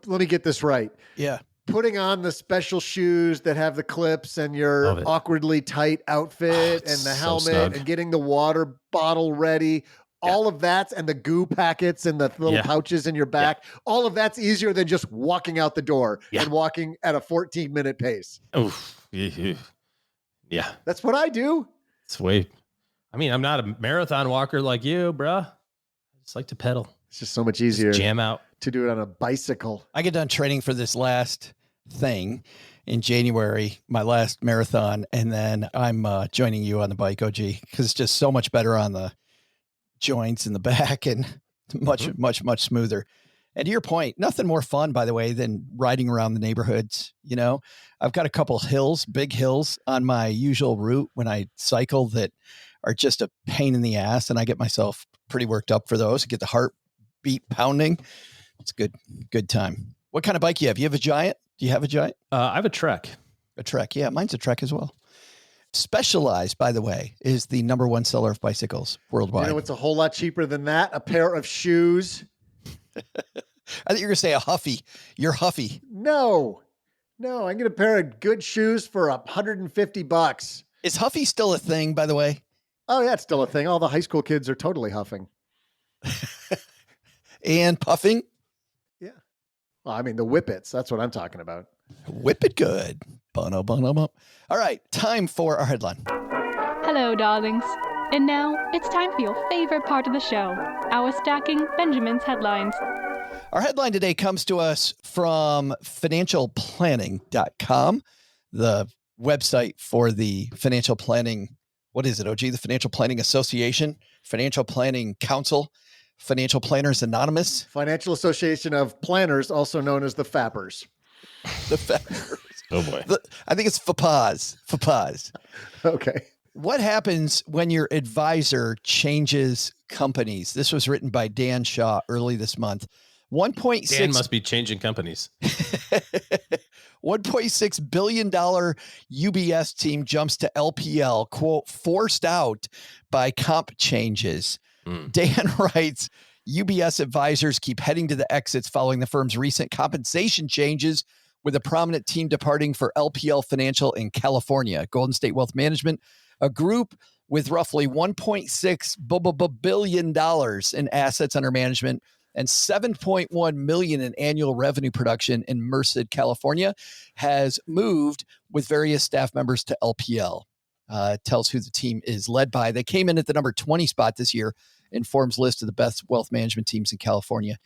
let me get this right. Yeah. Putting on the special shoes that have the clips and your awkwardly tight outfit and the helmet and getting the water bottle ready, all of that, and the goo packets and the little pouches in your back, all of that's easier than just walking out the door and walking at a 14-minute pace. Yeah. That's what I do. It's I'm not a marathon walker like you, bruh. I just like to pedal. It's just so much easier. Just jam out. To do it on a bicycle. I get done training for this last thing in January, my last marathon, and then I'm joining you on the bike, OG, because it's just so much better on the joints in the back and much smoother. And to your point, nothing more fun, by the way, than riding around the neighborhoods. You know, I've got a couple hills, big hills on my usual route when I cycle that are just a pain in the ass, and I get myself pretty worked up for those. I get the heartbeat pounding. It's good time. What kind of bike you have? You have a Giant? Do you have a Giant? I have a Trek. A Trek. Yeah, mine's a Trek as well. Specialized, by the way, is the #1 seller of bicycles worldwide. You know what's a whole lot cheaper than that? A pair of shoes. I thought you were going to say a Huffy. You're Huffy. No, I get a pair of good shoes for $150. Is Huffy still a thing, by the way? Oh, yeah, it's still a thing. All the high school kids are totally huffing. And puffing? Yeah. Well, I mean, the Whippets. That's what I'm talking about. Whip it good. Bono. All right, time for our headline. Hello, darlings. And now it's time for your favorite part of the show, our Stacking Benjamin's headlines. Our headline today comes to us from financialplanning.com, the website for the financial planning. What is it, OG? The Financial Planning Association, Financial Planning Council, Financial Planners Anonymous. Financial Association of Planners, also known as the FAPPers. The FAPPers. Oh, boy. I think it's FAPAs. Okay. What happens when your advisor changes companies? This was written by Dan Shaw early this month. 1.6 Dan must be changing companies. $1.6 billion UBS team jumps to LPL, quote, forced out by comp changes. Dan writes, UBS advisors keep heading to the exits following the firm's recent compensation changes, with a prominent team departing for LPL Financial in California. Golden State Wealth Management, a group with roughly $1.6 billion in assets under management and $7.1 million in annual revenue production in Merced, California, has moved with various staff members to LPL. Tells who the team is led by. They came in at the number 20 spot this year in Forbes' list of the best wealth management teams in California.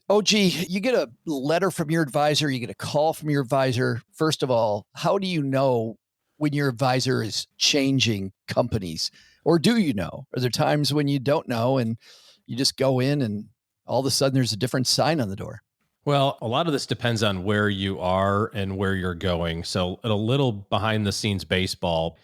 OG, you get a letter from your advisor, you get a call from your advisor. First of all, how do you know when your advisor is changing companies? Or do you know? Are there times when you don't know and you just go in and all of a sudden there's a different sign on the door? Well, a lot of this depends on where you are and where you're going. So a little behind the scenes baseball,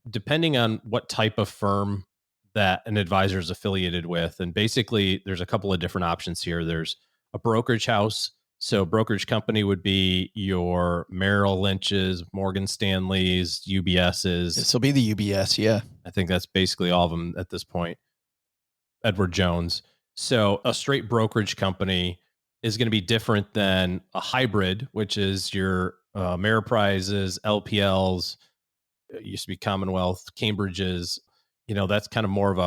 depending on what type of firm that an advisor is affiliated with. And basically, there's a couple of different options here. There's a brokerage house. So brokerage company would be your Merrill Lynch's, Morgan Stanley's, UBS's. This will be the UBS, yeah. I think that's basically all of them at this point. Edward Jones. So a straight brokerage company is going to be different than a hybrid, which is your Ameriprises, LPLs, it used to be Commonwealth, Cambridge's. That's kind of more of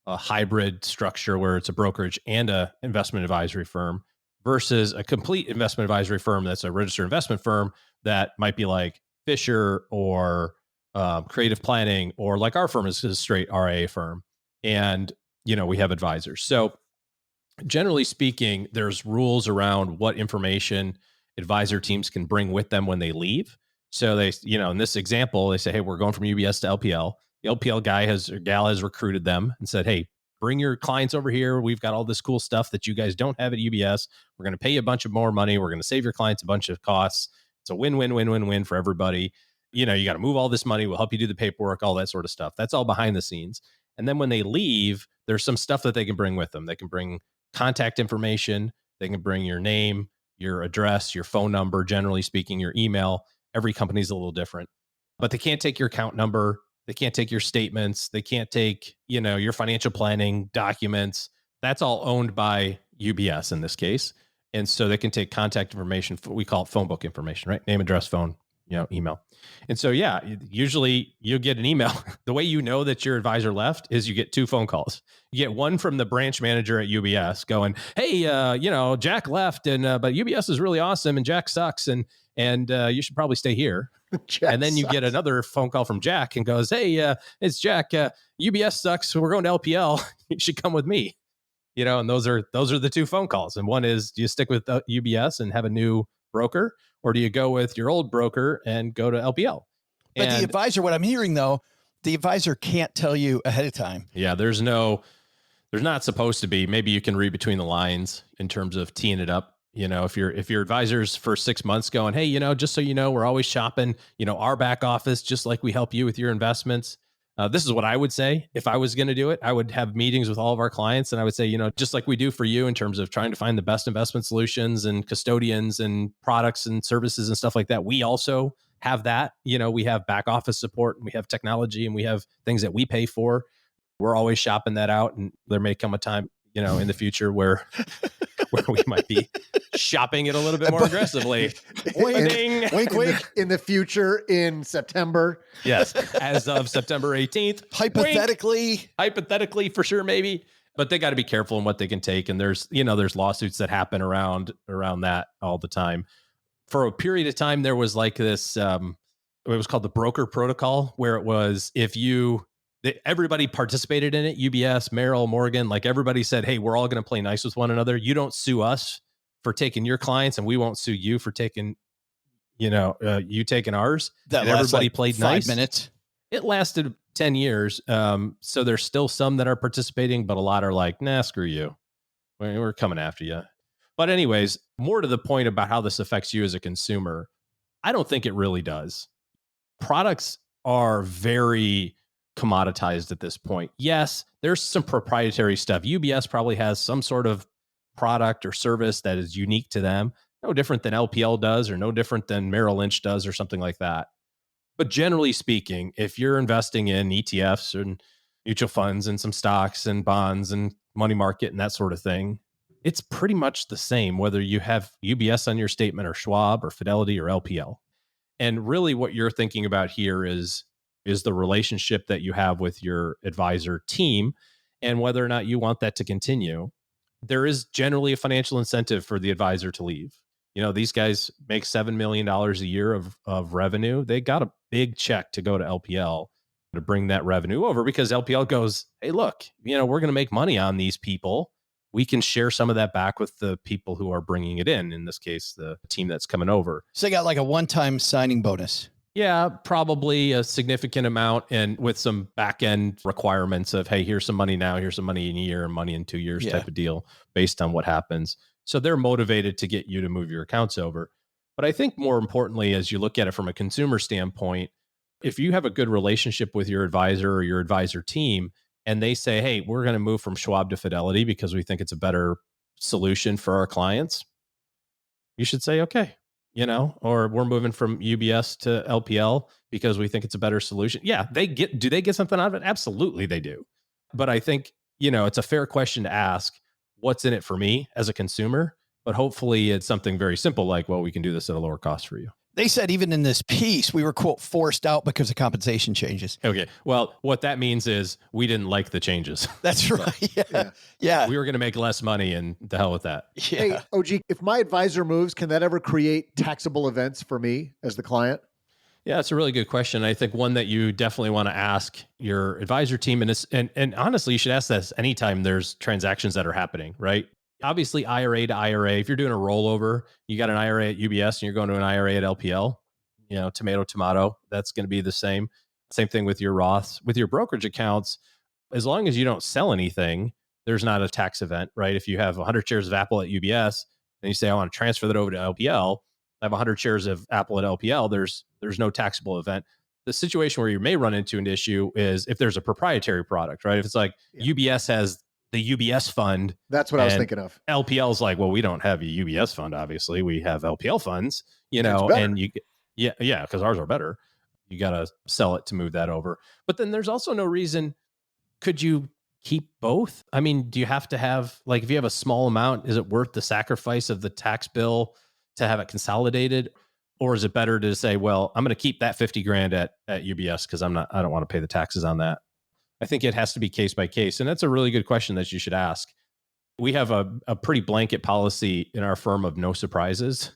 a hybrid structure where it's a brokerage and a investment advisory firm versus a complete investment advisory firm that's a registered investment firm that might be like Fisher or Creative Planning, or like our firm is a straight RIA firm. And, we have advisors. So generally speaking, there's rules around what information advisor teams can bring with them when they leave. So they, in this example, they say, hey, we're going from UBS to LPL. The LPL guy or gal has recruited them and said, hey, bring your clients over here. We've got all this cool stuff that you guys don't have at UBS. We're going to pay you a bunch of more money. We're going to save your clients a bunch of costs. It's a win-win-win-win-win for everybody. You got to move all this money. We'll help you do the paperwork, all that sort of stuff. That's all behind the scenes. And then when they leave, there's some stuff that they can bring with them. They can bring contact information. They can bring your name, your address, your phone number, generally speaking, your email. Every company's a little different, but they can't take your account number. They can't take your statements. They can't take, your financial planning documents. That's all owned by UBS in this case. And so they can take contact information. We call it phone book information, right? Name, address, phone, email. And so, yeah, usually you get an email. The way you know that your advisor left is you get 2 phone calls. You get one from the branch manager at UBS going, hey, Jack left, and but UBS is really awesome and Jack sucks. And you should probably stay here. And then you get another phone call from Jack and goes, hey, it's Jack. UBS sucks. So we're going to LPL. You should come with me. And those are the 2 phone calls. And one is, do you stick with UBS and have a new broker, or do you go with your old broker and go to LPL? But the advisor, what I'm hearing though, the advisor can't tell you ahead of time. Yeah, there's not supposed to be. Maybe you can read between the lines in terms of teeing it up. If your advisor's for 6 months going, hey, just so you know, we're always shopping, our back office, just like we help you with your investments. This is what I would say. If I was going to do it, I would have meetings with all of our clients. And I would say, just like we do for you in terms of trying to find the best investment solutions and custodians and products and services and stuff like that. We also have that. We have back office support, and we have technology, and we have things that we pay for. We're always shopping that out. And there may come a time, in the future where we might be shopping it a little bit more aggressively. Wink, wink. In the future, in September. Yes. As of September 18th. Hypothetically, for sure, maybe. But they got to be careful in what they can take. And there's lawsuits that happen around that all the time. For a period of time, there was like this, it was called the broker protocol, where it was everybody participated in it. UBS, Merrill, Morgan, like everybody said, hey, we're all going to play nice with one another. You don't sue us for taking your clients, and we won't sue you for taking, you taking ours. That and everybody like played 5 nice. minutes. It lasted 10 years. So there's still some that are participating, but a lot are like, nah, screw you. We're coming after you. But anyways, more to the point about how this affects you as a consumer, I don't think it really does. Products are very commoditized at this point. Yes, there's some proprietary stuff. UBS probably has some sort of product or service that is unique to them, no different than LPL does, or no different than Merrill Lynch does, or something like that. But generally speaking, if you're investing in ETFs and mutual funds and some stocks and bonds and money market and that sort of thing, it's pretty much the same, whether you have UBS on your statement or Schwab or Fidelity or LPL. And really what you're thinking about here is the relationship that you have with your advisor team and whether or not you want that to continue. There is generally a financial incentive for the advisor to leave. These guys make $7 million a year of revenue. They got a big check to go to LPL to bring that revenue over, because LPL goes, hey, look, we're going to make money on these people. We can share some of that back with the people who are bringing it in this case, the team that's coming over. So they got like a one-time signing bonus. Yeah, probably a significant amount, and with some back end requirements of, hey, here's some money now, here's some money in a year and money in 2 years type of deal based on what happens. So they're motivated to get you to move your accounts over. But I think more importantly, as you look at it from a consumer standpoint, if you have a good relationship with your advisor or your advisor team, and they say, hey, we're going to move from Schwab to Fidelity because we think it's a better solution for our clients, you should say, okay, or we're moving from UBS to LPL because we think it's a better solution. Yeah, do they get something out of it? Absolutely they do. But I think, it's a fair question to ask, what's in it for me as a consumer? But hopefully it's something very simple like, well, we can do this at a lower cost for you. They said even in this piece, we were, quote, forced out because of compensation changes. Okay. Well, what that means is we didn't like the changes. That's right. Yeah. We were going to make less money, and the hell with that. Yeah. Hey, OG, if my advisor moves, can that ever create taxable events for me as the client? Yeah, it's a really good question. I think one that you definitely want to ask your advisor team, and honestly, you should ask this anytime there's transactions that are happening, right? Obviously, IRA to IRA, if you're doing a rollover, you got an IRA at UBS and you're going to an IRA at LPL, tomato, that's going to be the same. Same thing with your Roths. With your brokerage accounts, as long as you don't sell anything, there's not a tax event, right? If you have 100 shares of Apple at UBS and you say, I want to transfer that over to LPL, I have 100 shares of Apple at LPL, there's no taxable event. The situation where you may run into an issue is if there's a proprietary product, right? If it's like UBS has the UBS fund. That's what I was thinking of. LPL is like, well, we don't have a UBS fund, obviously. We have LPL funds, and because ours are better. You got to sell it to move that over. But then there's also no reason. Could you keep both? I mean, do you have to have, like, if you have a small amount, is it worth the sacrifice of the tax bill to have it consolidated? Or is it better to say, well, I'm going to keep that 50 grand at UBS because I don't want to pay the taxes on that. I think it has to be case by case. And that's a really good question that you should ask. We have a pretty blanket policy in our firm of no surprises.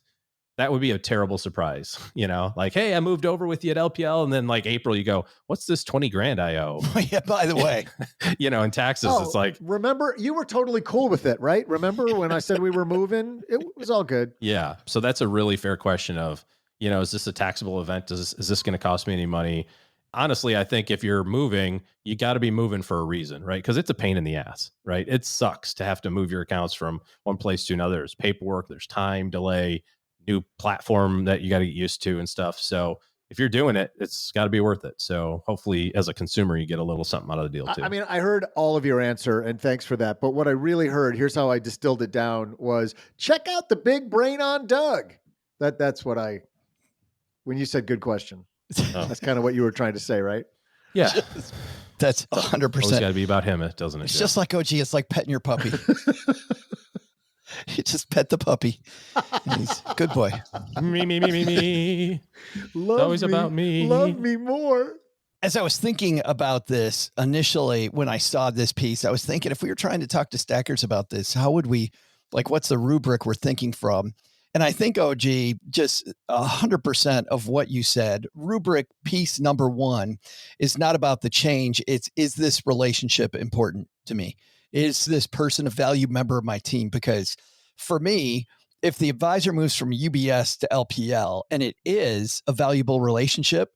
That would be a terrible surprise, like, hey, I moved over with you at LPL. And then like April, you go, what's this 20 grand I owe? Yeah, by the way, in taxes, it's like, remember, you were totally cool with it, right? Remember when I said we were moving? It was all good. Yeah. So that's a really fair question of, is this a taxable event? Is this going to cost me any money? Honestly, I think if you're moving, you got to be moving for a reason, right? Because it's a pain in the ass, right? It sucks to have to move your accounts from one place to another. There's paperwork, there's time, delay, new platform that you got to get used to and stuff. So if you're doing it, it's got to be worth it. So hopefully as a consumer, you get a little something out of the deal too. I mean, I heard all of your answer and thanks for that. But what I really heard, here's how I distilled it down, was check out the big brain on Doug. That's what when you said good question. That's kind of what you were trying to say, right? Yeah. That's 100%. It's got to be about him, doesn't it? It's just like OG. It's like petting your puppy. You just pet the puppy. And he's a good boy. Me. Love always me, about me. Love me more. As I was thinking about this initially, when I saw this piece, I was thinking if we were trying to talk to stackers about this, how would we, what's the rubric we're thinking from? And I think, OG, just 100% of what you said, rubric piece number one is not about the change. Is this relationship important to me? Is this person a valued member of my team? Because for me, if the advisor moves from UBS to LPL and it is a valuable relationship,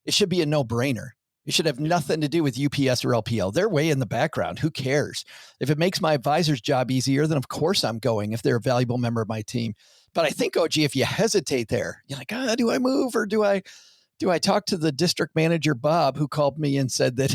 it should be a no-brainer. It should have nothing to do with UPS or LPL. They're way in the background. Who cares? If it makes my advisor's job easier, then of course I'm going if they're a valuable member of my team. But I think, OG, if you hesitate there, you're like, do I move or do I talk to the district manager, Bob, who called me and said that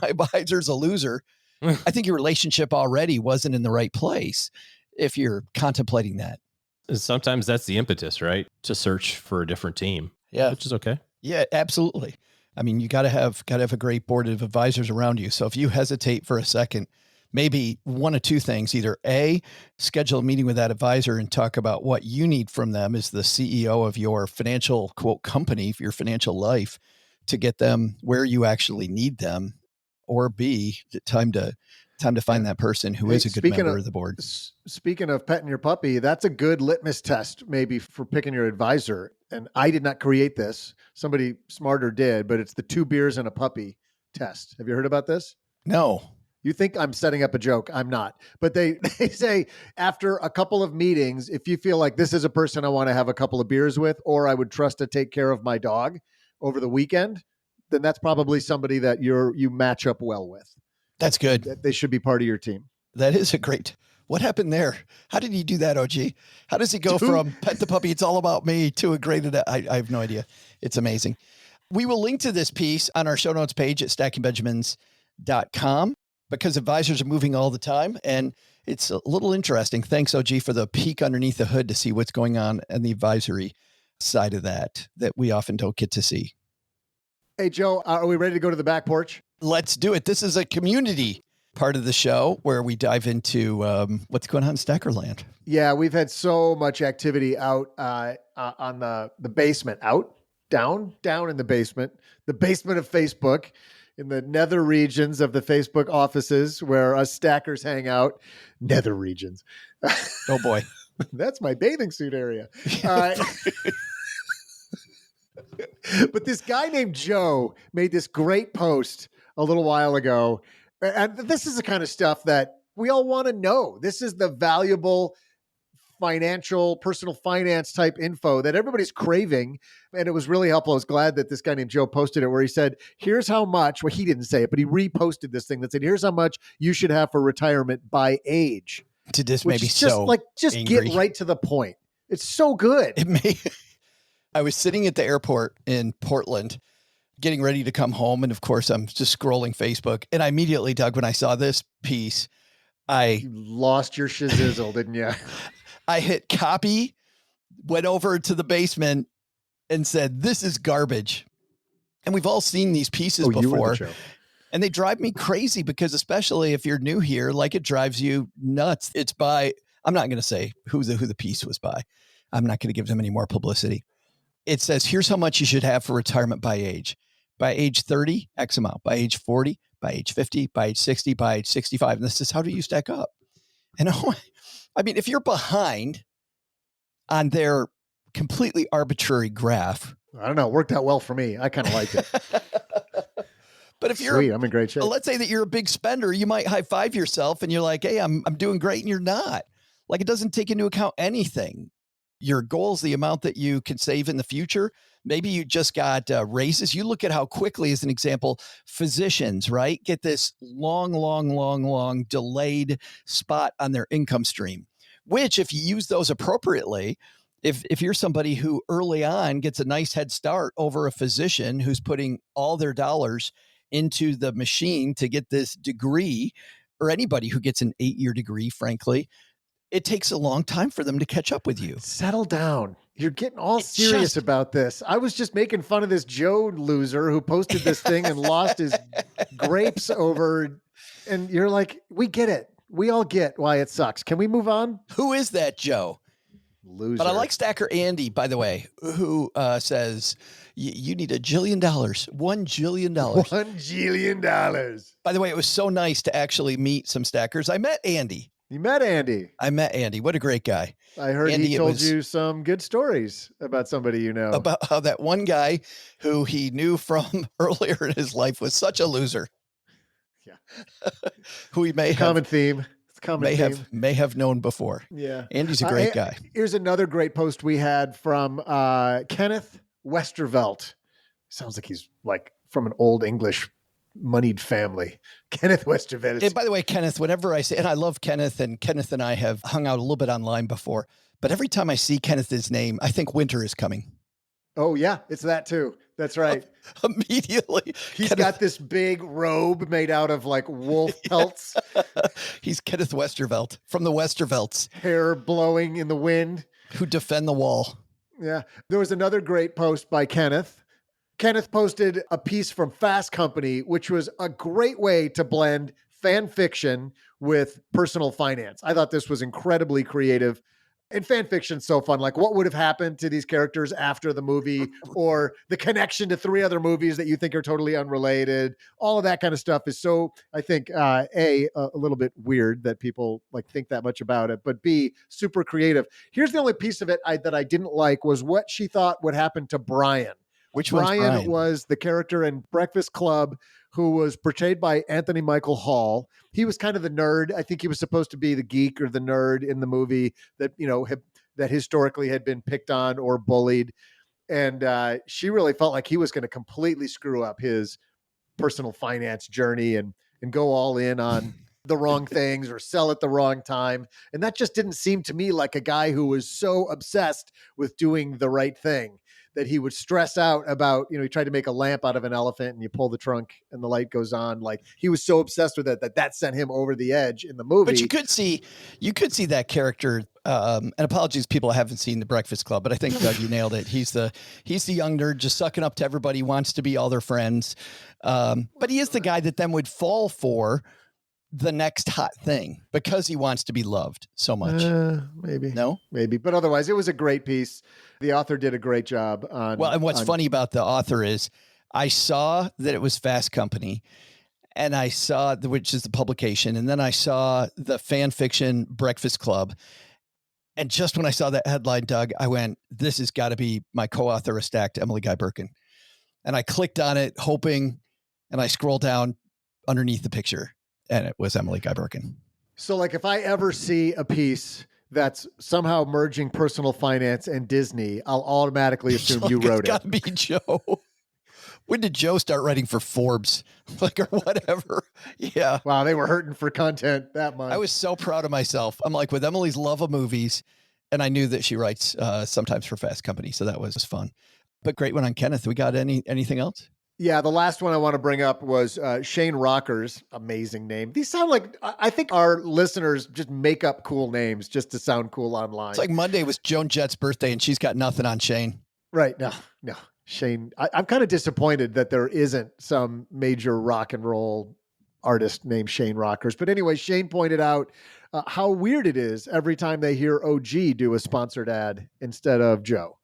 my advisor's a loser? I think your relationship already wasn't in the right place if you're contemplating that. And sometimes that's the impetus, right? To search for a different team. Yeah. Which is okay. Yeah, absolutely. I mean, you got to have a great board of advisors around you. So if you hesitate for a second, maybe one of two things: either A, schedule a meeting with that advisor and talk about what you need from them as the CEO of your financial, quote, company, your financial life, to get them where you actually need them. Or B, time to find that person who is a good member of the board. Speaking of petting your puppy, that's a good litmus test maybe for picking your advisor. And I did not create this. Somebody smarter did, but it's the 2 beers and a puppy test. Have you heard about this? No. You think I'm setting up a joke. I'm not. But they say after a couple of meetings, if you feel like this is a person I want to have a couple of beers with, or I would trust to take care of my dog over the weekend, then that's probably somebody that you match up well with. That's good. They should be part of your team. That is a great. What happened there? How did he do that, OG? How does he go from pet the puppy, it's all about me, to a great? I have no idea. It's amazing. We will link to this piece on our show notes page at stackingbenjamins.com because advisors are moving all the time. And it's a little interesting. Thanks, OG, for the peek underneath the hood to see what's going on the advisory side of that we often don't get to see. Hey, Joe, are we ready to go to the back porch? Let's do it. This is a community part of the show where we dive into what's going on in Stackerland. Yeah, we've had so much activity out on the basement, down in the basement of Facebook, in the nether regions of the Facebook offices where us stackers hang out. Nether regions. Oh, boy. That's my bathing suit area. But this guy named Joe made this great post a little while ago. And this is the kind of stuff that we all want to know. This is the valuable personal finance type info that everybody's craving. And it was really helpful. I was glad that this guy named Joe posted it where he said, here's how much, well, he didn't say it, but he reposted this thing that said, here's how much you should have for retirement by age. To this Which maybe is just so just angry. Get right to the point. It's so good. I was sitting at the airport in Portland getting ready to come home. And of course, I'm just scrolling Facebook. And I immediately, Doug, when I saw this piece, You lost your shizzle, didn't you? I hit copy, went over to the basement and said, this is garbage. And we've all seen these pieces before. And they drive me crazy because especially if you're new here, like it drives you nuts. It's by, I'm not going to say who the piece was by. I'm not going to give them any more publicity. It says, here's how much you should have for retirement by age. By age 30, X amount. By age 40, by age 50, by age 60, by age 65. And this is how do you stack up? And I mean, if you're behind on their completely arbitrary graph. I don't know. It worked out well for me. I kind of liked it. But if you're, I'm in great shape. Let's say that you're a big spender, you might high five yourself and you're like, hey, I'm doing great. And you're not. Like, it doesn't take into account anything. Your goals, the amount that you can save in the future. Maybe you just got raises. You look at how quickly, as an example, physicians, right, get this long delayed spot on their income stream, which if you use those appropriately, if you're somebody who early on gets a nice head start over a physician who's putting all their dollars into the machine to get this degree, or anybody who gets an 8-year degree, frankly, it takes a long time for them to catch up with you. Settle down. You're getting all serious about this. I was just making fun of this Joe loser who posted this thing and lost his grapes over. And you're like, we get it. We all get why it sucks. Can we move on? Who is that Joe? Loser. But I like Stacker Andy, by the way, who says you need $1 jillion, $1 jillion. $1 jillion. By the way, it was so nice to actually meet some stackers. I met Andy. You met Andy. I met Andy. What a great guy. I heard Andy, he told you some good stories about somebody you know. About how that one guy who he knew from earlier in his life was such a loser. Yeah. Who he may common theme. It's common theme. May have known before. Yeah. Andy's a great guy. Here's another great post we had from Kenneth Westervelt. Sounds like he's like from an old English moneyed family. Kenneth Westervelt. And by the way, Kenneth, whenever I say, and I love Kenneth and I have hung out a little bit online before, but every time I see Kenneth's name, I think winter is coming. Oh yeah, it's that too. That's right. Immediately. He's got this big robe made out of like wolf pelts. He's Kenneth Westervelt from the Westervelts. Hair blowing in the wind. Who defend the wall. Yeah. There was another great post by Kenneth. Kenneth posted a piece from Fast Company, which was a great way to blend fan fiction with personal finance. I thought this was incredibly creative. And fan fiction's so fun. Like, what would have happened to these characters after the movie, or the connection to 3 other movies that you think are totally unrelated. All of that kind of stuff is so, I think, A, a little bit weird that people like think that much about it, but B, super creative. Here's the only piece of it that I didn't like was what she thought would happen to Brian. Which one's Brian Brian? was the character in Breakfast Club who was portrayed by Anthony Michael Hall. He was kind of the nerd. I think he was supposed to be the geek or the nerd in the movie that, that historically had been picked on or bullied. And she really felt like he was going to completely screw up his personal finance journey and go all in on the wrong things or sell at the wrong time. And that just didn't seem to me like a guy who was so obsessed with doing the right thing that he would stress out about, he tried to make a lamp out of an elephant and you pull the trunk and the light goes on. Like he was so obsessed with it that sent him over the edge in the movie. But you could see that character. And apologies, people haven't seen The Breakfast Club, but I think Doug, you nailed it. He's the young nerd just sucking up to everybody, wants to be all their friends. But he is the guy that then would fall for the next hot thing because he wants to be loved so much. Maybe. But otherwise, it was a great piece. The author did a great job on. Well, and what's funny about the author is I saw that it was Fast Company, and I saw which is the publication, and then I saw the fan fiction Breakfast Club. And just when I saw that headline, Doug, I went, this has got to be my co-author of Stacked, Emily Guy Birkin. And I clicked on it hoping, and I scrolled down underneath the picture, and it was Emily Guy Birkin. So like if I ever see a piece that's somehow merging personal finance and Disney, I'll automatically assume you wrote it. It's got to be Joe. When did Joe start writing for Forbes? Or whatever. Yeah. Wow, they were hurting for content that month. I was so proud of myself. I'm like, with Emily's love of movies, and I knew that she writes sometimes for Fast Company, so that was fun. But great one on Kenneth. We got anything else? Yeah, the last one I want to bring up was Shane Rockers. Amazing name. These sound like, I think our listeners just make up cool names just to sound cool online. It's like Monday was Joan Jett's birthday, and she's got nothing on Shane. Right. No. Shane, I'm kind of disappointed that there isn't some major rock and roll artist named Shane Rockers. But anyway, Shane pointed out how weird it is every time they hear OG do a sponsored ad instead of Joe.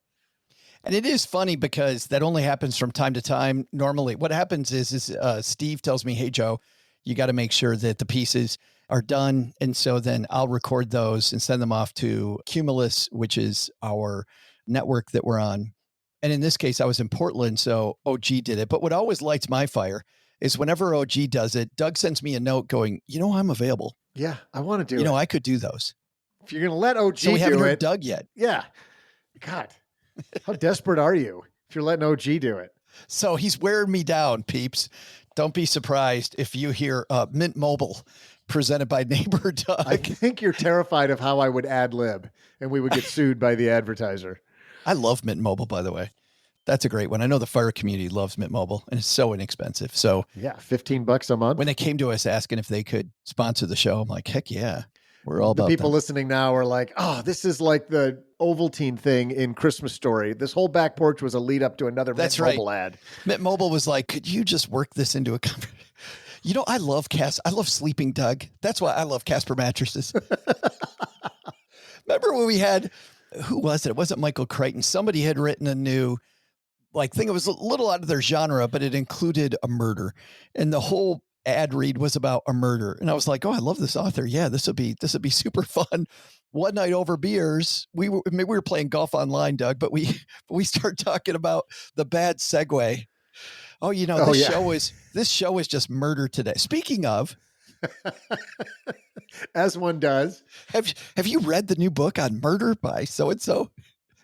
And it is funny because that only happens from time to time. Normally what happens is Steve tells me, hey, Joe, you got to make sure that the pieces are done. And so then I'll record those and send them off to Cumulus, which is our network that we're on. And in this case, I was in Portland, so OG did it. But what always lights my fire is whenever OG does it, Doug sends me a note going, I'm available. Yeah, I want to do it. I could do those. If you're going to let OG so we haven't do heard it. Doug yet. Yeah. God, how desperate are you if you're letting OG do it? So he's wearing me down, peeps. Don't be surprised if you hear Mint Mobile presented by Neighbor Doug. I think you're terrified of how I would ad lib and we would get sued by the advertiser. I love Mint Mobile, by the way. That's a great one. I know the fire community loves Mint Mobile, and it's so inexpensive. So yeah, $15 a month. When they came to us asking if they could sponsor the show, I'm like, heck yeah, we're all about the people them. Listening now are like, oh, this is like the Ovaltine thing in Christmas Story. This whole back porch was a lead up to another Mint Mobile ad. Mint Mobile was like, could you just work this into a conversation? I love sleeping, Doug. That's why I love Casper mattresses. Remember when we had, who was it? It wasn't Michael Crichton. Somebody had written a new thing. It was a little out of their genre, but it included a murder. And the whole ad read was about a murder. And I was like, oh, I love this author. Yeah, this would be super fun. One night over beers, we were playing golf online, Doug, but we start talking about the bad segue. Oh, this show is just murder today. Speaking of, as one does, have you read the new book on murder by so-and-so?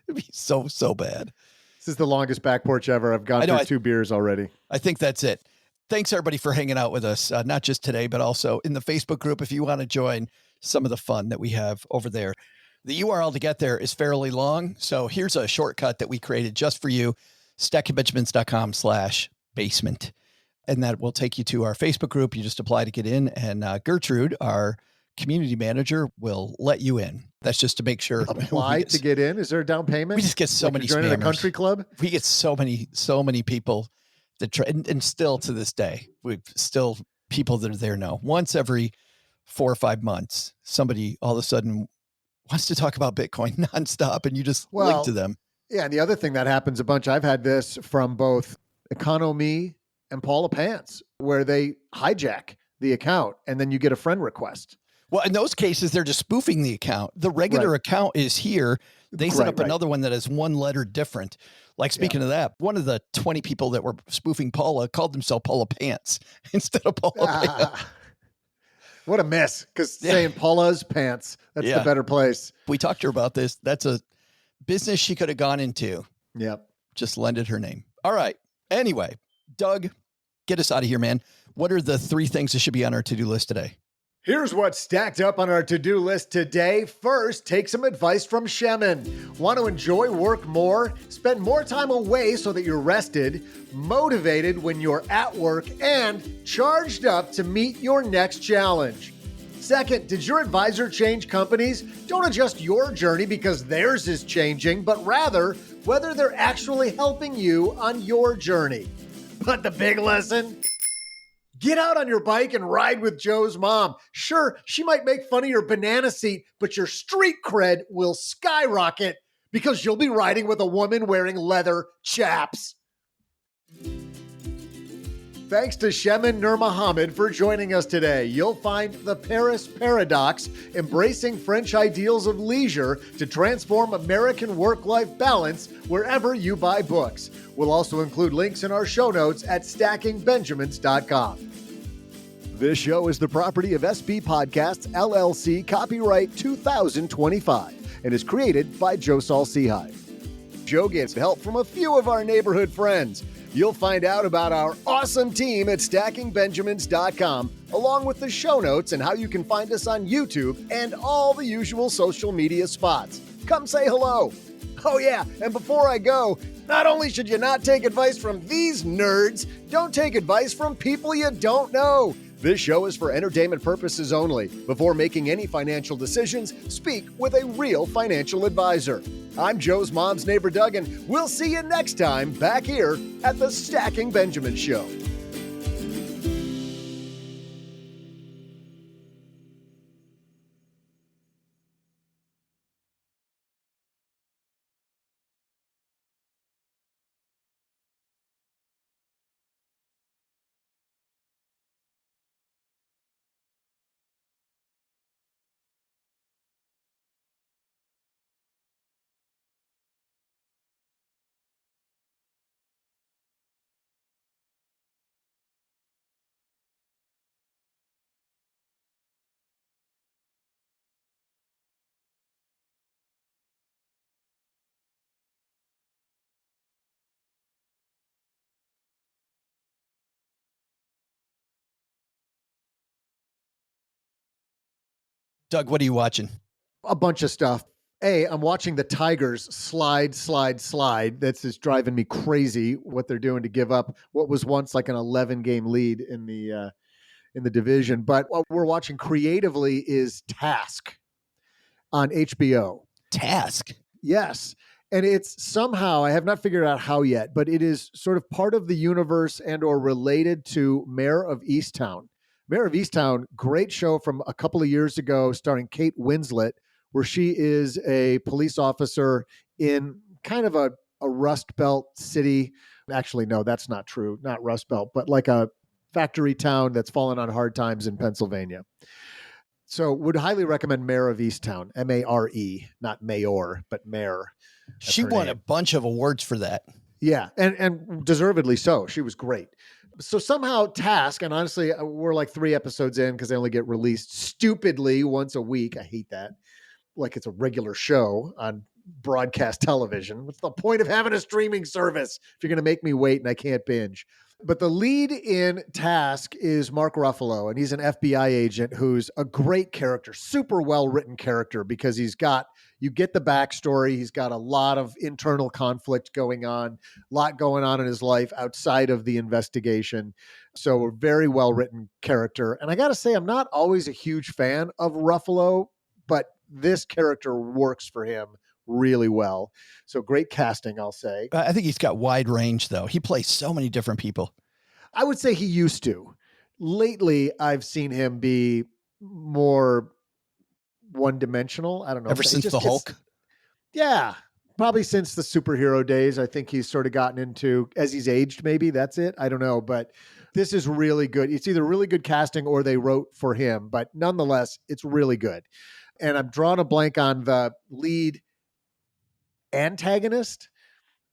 It'd be so bad. This is the longest back porch ever. I've gone through 2 beers already. I think that's it. Thanks everybody for hanging out with us. Not just today, but also in the Facebook group. If you want to join some of the fun that we have over there, the URL to get there is fairly long. So here's a shortcut that we created just for you. stackingbenjamins.com/basement. And that will take you to our Facebook group. You just apply to get in, and Gertrude, our community manager, will let you in. That's just to make sure. Apply to get in? Is there a down payment? We just get so many joining spammers. a country club? We get so many people that try, and still to this day, we've still people that are there now. Once every 4 or 5 months, somebody all of a sudden wants to talk about Bitcoin nonstop, and you just link to them. Yeah, and the other thing that happens a bunch, I've had this from both Economy and Paula Pants, where they hijack the account and then you get a friend request. Well, in those cases, they're just spoofing the account. The regular account is here. They set up another one that is one letter different. Like, speaking of that, one of the 20 people that were spoofing Paula called themselves Paula Pants instead of Paula Pants. What a mess, because saying Paula's Pants, that's the better place. We talked to her about this. That's a business she could have gone into. Yep. Just lended her name. All right. Anyway, Doug, get us out of here, man. What are the 3 things that should be on our to-do list today? Here's what's stacked up on our to-do list today. First, take some advice from Shemin. Want to enjoy work more? Spend more time away so that you're rested, motivated when you're at work, and charged up to meet your next challenge. Second, did your advisor change companies? Don't adjust your journey because theirs is changing, but rather whether they're actually helping you on your journey. But the big lesson? Get out on your bike and ride with Joe's mom. Sure, she might make fun of your banana seat, but your street cred will skyrocket because you'll be riding with a woman wearing leather chaps. Thanks to Shemin Nurmohamed for joining us today. You'll find The Paris Paradox, embracing French ideals of leisure to transform American work-life balance wherever you buy books. We'll also include links in our show notes at stackingbenjamins.com. This show is the property of SB Podcasts, LLC, copyright 2025, and is created by Saul-Sehy. Joe gets help from a few of our neighborhood friends. You'll find out about our awesome team at stackingbenjamins.com, along with the show notes and how you can find us on YouTube and all the usual social media spots. Come say hello. Oh yeah, and before I go, not only should you not take advice from these nerds, don't take advice from people you don't know. This show is for entertainment purposes only. Before making any financial decisions, speak with a real financial advisor. I'm Joe's mom's neighbor, Doug, and we'll see you next time back here at the Stacking Benjamin Show. Doug, what are you watching? A bunch of stuff. I'm watching the Tigers slide. That's just driving me crazy what they're doing to give up what was once like an 11-game lead in the division. But what we're watching creatively is Task on HBO. Task? Yes. And it's somehow, I have not figured out how yet, but it is sort of part of the universe and or related to Mayor of Easttown. Mayor of Easttown, great show from a couple of years ago starring Kate Winslet, where she is a police officer in kind of a Rust Belt city. Actually, no, that's not true. Not Rust Belt, but like a factory town that's fallen on hard times in Pennsylvania. So would highly recommend Mayor of Easttown, M-A-R-E, not mayor, but mayor. She won a bunch of awards for that. Yeah, and deservedly so. She was great. So somehow Task, and honestly, we're like 3 episodes in because they only get released stupidly once a week. I hate that. Like it's a regular show on broadcast television. What's the point of having a streaming service if you're going to make me wait and I can't binge? But the lead in Task is Mark Ruffalo, and he's an FBI agent who's a great character, super well-written character, because you get the backstory. He's got a lot of internal conflict going on, a lot going on in his life outside of the investigation. So a very well-written character. And I got to say, I'm not always a huge fan of Ruffalo, but this character works for him really well. So great casting, I'll say. I think he's got wide range, though. He plays so many different people. I would say he used to. Lately, I've seen him be more one-dimensional. I don't know. Ever since the Hulk? Yeah. Probably since the superhero days. I think he's sort of gotten into, as he's aged, maybe that's it. I don't know, but this is really good. It's either really good casting or they wrote for him, but nonetheless, it's really good. And I'm drawing a blank on the lead antagonist.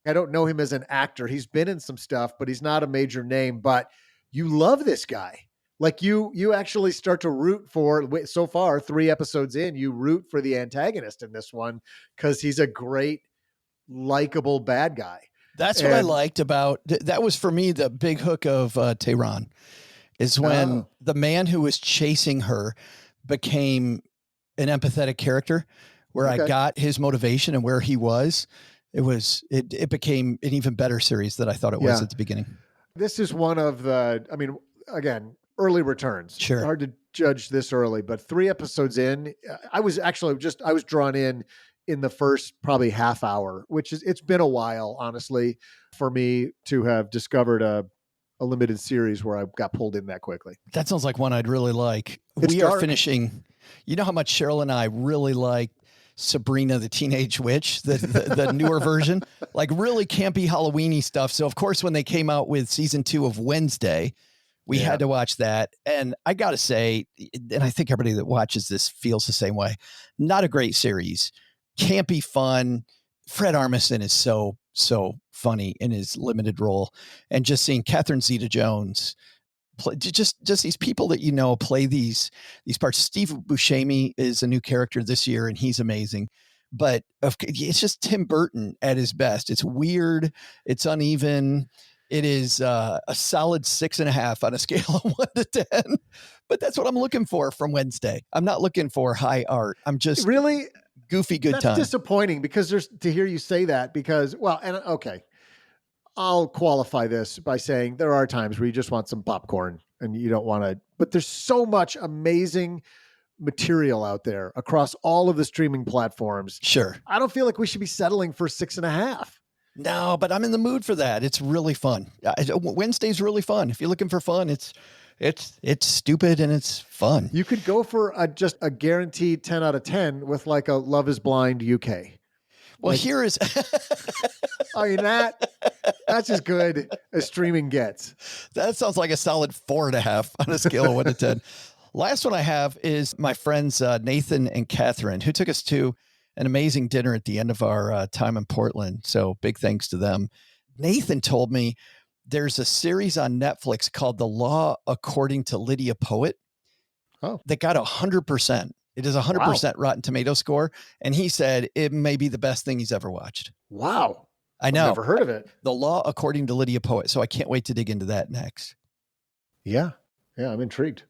I don't know him as an actor. He's been in some stuff, but he's not a major name, but you love this guy. Like you actually start to root for, so far 3 episodes in, you root for the antagonist in this one because he's a great, likable bad guy. That's what I liked about that was for me the big hook of Tehran is when the man who was chasing her became an empathetic character where I got his motivation and where he was. It became an even better series than I thought it was at the beginning. This is one of the, I mean, again, early returns. Sure. Hard to judge this early, but 3 episodes in, I was drawn in the first probably half hour, which is, it's been a while, honestly, for me to have discovered a limited series where I got pulled in that quickly. That sounds like one I'd really like. We are finishing. You know how much Cheryl and I really like Sabrina the Teenage Witch, the newer version, like really campy Halloween-y stuff. So of course, when they came out with season 2 of Wednesday, we had to watch that. And I got to say, and I think everybody that watches this feels the same way, not a great series. Campy fun. Fred Armisen is so funny in his limited role, and just seeing Catherine Zeta-Jones play, just these people that play these parts. Steve Buscemi is a new character this year, and he's amazing. But it's just Tim Burton at his best. It's weird. It's uneven. It is a solid 6.5 on a scale of 1 to 10. But that's what I'm looking for from Wednesday. I'm not looking for high art. I'm just really goofy good time. That's disappointing because to hear you say that because, well, and okay, I'll qualify this by saying there are times where you just want some popcorn and you don't want to, but there's so much amazing material out there across all of the streaming platforms. Sure. I don't feel like we should be settling for 6.5. No, but I'm in the mood for that. It's really fun. Wednesday's really fun. If you're looking for fun, it's stupid and it's fun. You could go for just a guaranteed 10 out of 10 with like a Love is Blind UK. Well, here is, I mean, that's as good as streaming gets. That sounds like a solid 4.5 on a scale of 1 to 10. Last one I have is my friends, Nathan and Catherine, who took us to an amazing dinner at the end of our time in Portland. So big thanks to them. Nathan told me there's a series on Netflix called The Law According to Lydia Poet. Oh, that got 100%. It is 100% Rotten Tomato score. And he said it may be the best thing he's ever watched. Wow. I know. I've never heard of it. The Law According to Lydia Poet. So I can't wait to dig into that next. Yeah. Yeah. I'm intrigued.